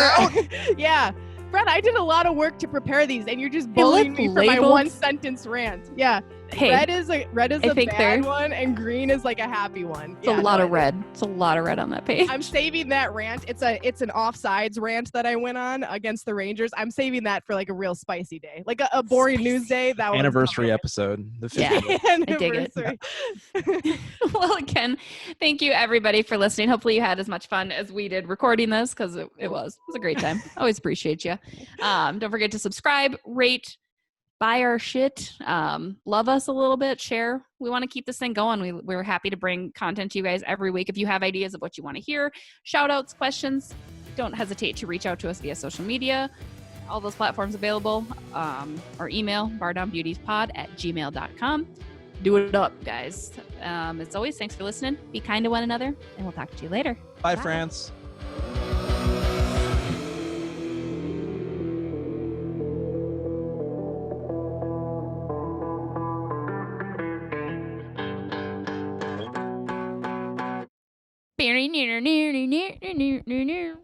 yeah. Fred, I did a lot of work to prepare these, and you're just bullying me for my one sentence rant. Yeah. Hey, red is a bad one, and green is like a happy one. It's a lot of red. It's a lot of red on that page. I'm saving that rant. It's an offsides rant that I went on against the Rangers. I'm saving that for like a real spicy day, like a boring news day. That anniversary episode. The 50th. I dig it. Well, again, thank you everybody for listening. Hopefully you had as much fun as we did recording this, because it was a great time. Always appreciate you. Don't forget to subscribe, rate, buy our shit, love us a little bit, share. We want to keep this thing going. We're happy to bring content to you guys every week. If you have ideas of what you want to hear, shout outs, questions, don't hesitate to reach out to us via social media. All those platforms available, or email bardownbeautiespod@gmail.com. Do it up, guys. As always, thanks for listening. Be kind to one another, and we'll talk to you later. Bye, France. Near.